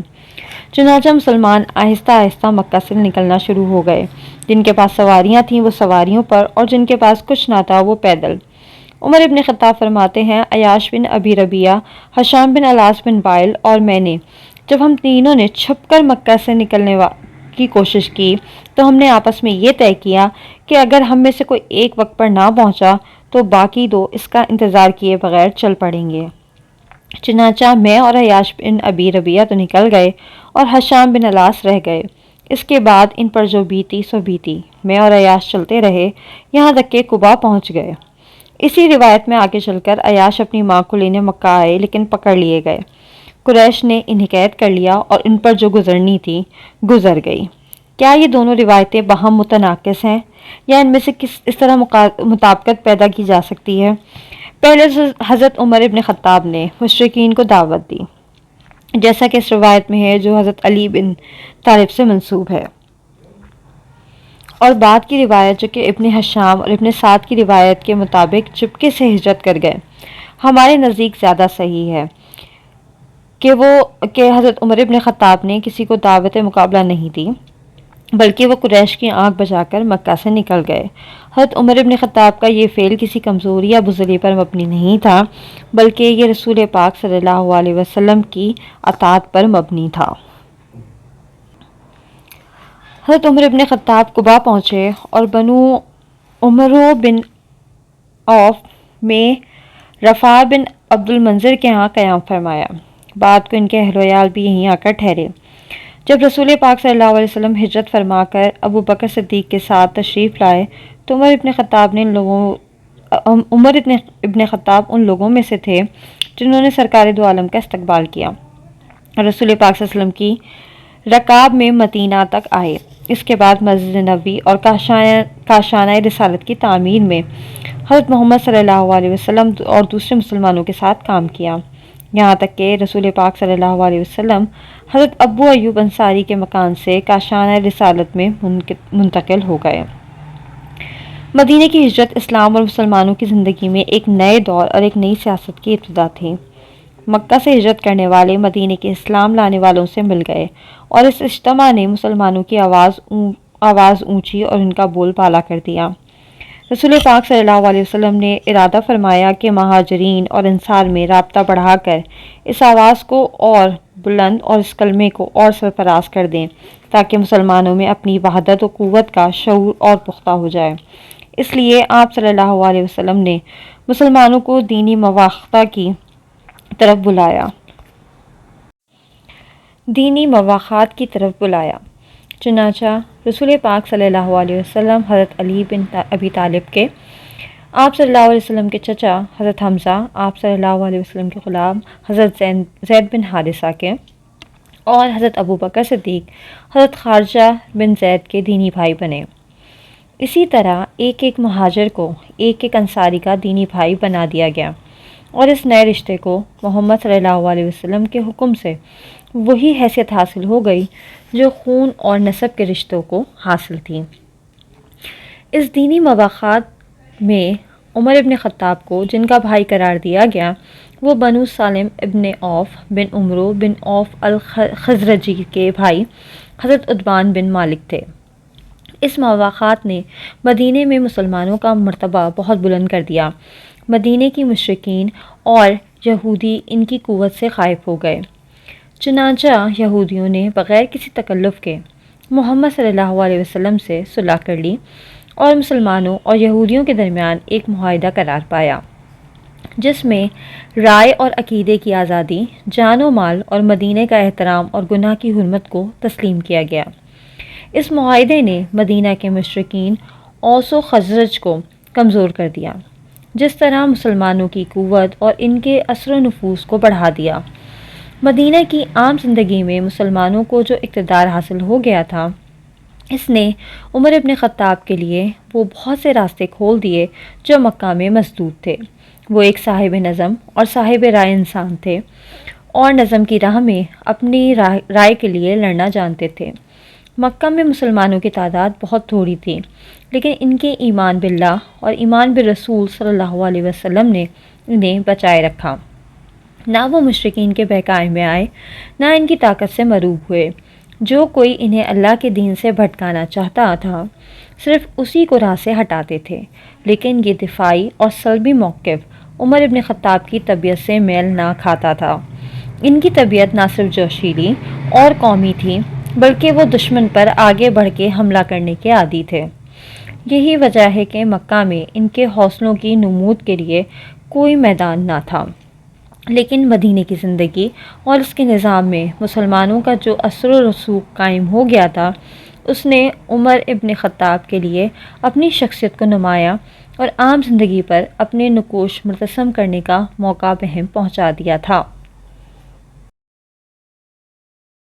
چنانچہ مسلمان آہستہ آہستہ مکہ سے نکلنا شروع ہو گئے، جن کے پاس سواریاں تھیں وہ سواریوں پر اور جن کے پاس کچھ نہ تھا وہ پیدل۔ عمر ابن خطاب فرماتے ہیں، عیاش بن ابی ربیعہ، حشام بن الاس بن وائل اور میں نے جب ہم تینوں نے چھپ کر مکہ سے نکلنے کی کوشش کی تو ہم نے آپس میں یہ طے کیا کہ اگر ہم میں سے کوئی ایک وقت پر نہ پہنچا تو باقی 2 اس کا انتظار کیے بغیر چل پڑیں گے۔ چنانچہ میں اور عیاش بن ابی ربیعہ تو نکل گئے اور حشام بن الاس رہ گئے۔ اس کے بعد ان پر جو بیتی سو بیتی، میں اور عیاش چلتے رہے یہاں تک کہ قبا پہنچ گئے۔ اسی روایت میں آگے چل کر عیاش اپنی ماں کو لینے مکہ آئے لیکن پکڑ لیے گئے۔ قریش نے انہیں قید کر لیا اور ان پر جو گزرنی تھی گزر گئی۔ کیا یہ دونوں روایتیں باہم متناقض ہیں یا ان میں سے اس طرح مطابقت پیدا کی جا سکتی ہے؟ پہلے حضرت عمر ابن خطاب نے مشرکین کو دعوت دی جیسا کہ اس روایت میں ہے جو حضرت علی بن طالب سے منسوب ہے، اور بعد کی روایت جو کہ ابن حشام اور ابن سعد کی روایت کے مطابق چپکے سے ہجرت کر گئے، ہمارے نزدیک زیادہ صحیح ہے کہ حضرت عمر ابن خطاب نے کسی کو دعوت مقابلہ نہیں دی بلکہ وہ قریش کی آنکھ بچا کر مکہ سے نکل گئے۔ حضرت عمر ابن خطاب کا یہ فعل کسی کمزوری یا بزدلی پر مبنی نہیں تھا بلکہ یہ رسول پاک صلی اللہ علیہ وسلم کی اطاعت پر مبنی تھا۔ حضرت عمر ابن خطاب قبا پہنچے اور بنو عمرو بن عوف میں رفاع بن عبد المنذر کے ہاں قیام فرمایا۔ بعد کو ان کے اہل و عیال بھی یہیں آ کر ٹھہرے۔ جب رسول پاک صلی اللہ علیہ وسلم ہجرت فرما کر ابو بکر صدیق کے ساتھ تشریف لائے تو عمر ابن خطاب ان لوگوں میں سے تھے جنہوں نے سرکار دو عالم کا استقبال کیا اور رسول پاک صلی اللہ علیہ وسلم کی رکاب میں مدینہ تک آئے۔ اس کے بعد مسجد نبوی اور کاشانہ رسالت کی تعمیر میں حضرت محمد صلی اللہ علیہ وسلم اور دوسرے مسلمانوں کے ساتھ کام کیا، یہاں تک کہ رسول پاک صلی اللہ علیہ وسلم حضرت ابو ایوب انصاری کے مکان سے کاشانہ رسالت میں منتقل ہو گئے۔ مدینہ کی ہجرت اسلام اور مسلمانوں کی زندگی میں ایک نئے دور اور ایک نئی سیاست کی ابتدا تھی۔ مکہ سے ہجرت کرنے والے مدینہ کے اسلام لانے والوں سے مل گئے اور اس اجتماع نے مسلمانوں کی آواز اونچی اور ان کا بول بالا کر دیا۔ رسول پاک صلی اللہ علیہ وسلم نے ارادہ فرمایا کہ مہاجرین اور انصار میں رابطہ بڑھا کر اس آواز کو اور بلند اور اس کلمے کو اور سرفراز کر دیں تاکہ مسلمانوں میں اپنی وحدت و قوت کا شعور اور پختہ ہو جائے۔ اس لیے آپ صلی اللہ علیہ وسلم نے مسلمانوں کو دینی مواخذہ کی طرف بلایا۔ چنانچہ رسول پاک صلی اللہ علیہ وسلم حضرت علی بن ابی طالب کے، آپ صلی اللہ علیہ وسلم کے چچا حضرت حمزہ، آپ صلی اللہ علیہ وسلم کے غلام حضرت زید بن حارثہ کے، اور حضرت ابو بکر صدیق حضرت خارجہ بن زید کے دینی بھائی بنے۔ اسی طرح ایک ایک مہاجر کو ایک ایک انصاری کا دینی بھائی بنا دیا گیا، اور اس نئے رشتے کو محمد صلی اللہ علیہ وسلم کے حکم سے وہی حیثیت حاصل ہو گئی جو خون اور نسب کے رشتوں کو حاصل تھی۔ اس دینی مواخات میں عمر ابن خطاب کو جن کا بھائی قرار دیا گیا وہ بنو سالم ابن عوف بن عمرو بن عوف الخزرجی کے بھائی حضرت عتبان بن مالک تھے۔ اس مواخات نے مدینے میں مسلمانوں کا مرتبہ بہت بلند کر دیا۔ مدینے کی مشرکین اور یہودی ان کی قوت سے خائف ہو گئے، چنانچہ یہودیوں نے بغیر کسی تکلف کے محمد صلی اللہ علیہ وسلم سے صلح کر لی اور مسلمانوں اور یہودیوں کے درمیان ایک معاہدہ قرار پایا جس میں رائے اور عقیدے کی آزادی، جان و مال اور مدینے کا احترام اور گناہ کی حرمت کو تسلیم کیا گیا۔ اس معاہدے نے مدینہ کے مشرکین اوس و خزرج کو کمزور کر دیا، جس طرح مسلمانوں کی قوت اور ان کے اثر و نفوذ کو بڑھا دیا۔ مدینہ کی عام زندگی میں مسلمانوں کو جو اقتدار حاصل ہو گیا تھا، اس نے عمر ابن خطاب کے لیے وہ بہت سے راستے کھول دیے جو مکہ میں مسدود تھے۔ وہ ایک صاحب نظم اور صاحب رائے انسان تھے اور نظم کی راہ میں اپنی رائے کے لیے لڑنا جانتے تھے۔ مکہ میں مسلمانوں کی تعداد بہت تھوڑی تھی، لیکن ان کے ایمان باللہ اور ایمان بالرسول صلی اللہ علیہ وسلم نے انہیں بچائے رکھا۔ نہ وہ مشرکین کے بہکاوے میں آئے، نہ ان کی طاقت سے مغلوب ہوئے۔ جو کوئی انہیں اللہ کے دین سے بھٹکانا چاہتا تھا، صرف اسی کو راہ سے ہٹاتے تھے۔ لیکن یہ دفاعی اور سلبی موقف عمر ابن خطاب کی طبیعت سے میل نہ کھاتا تھا۔ ان کی طبیعت نہ صرف جوشیلی اور قومی تھی، بلکہ وہ دشمن پر آگے بڑھ کے حملہ کرنے کے عادی تھے۔ یہی وجہ ہے کہ مکہ میں ان کے حوصلوں کی نمود کے لیے کوئی میدان نہ تھا، لیکن مدینے کی زندگی اور اس کے نظام میں مسلمانوں کا جو اثر و رسوخ قائم ہو گیا تھا، اس نے عمر ابن خطاب کے لیے اپنی شخصیت کو نمایاں اور عام زندگی پر اپنے نقوش مرتسم کرنے کا موقع بہم پہنچا دیا تھا۔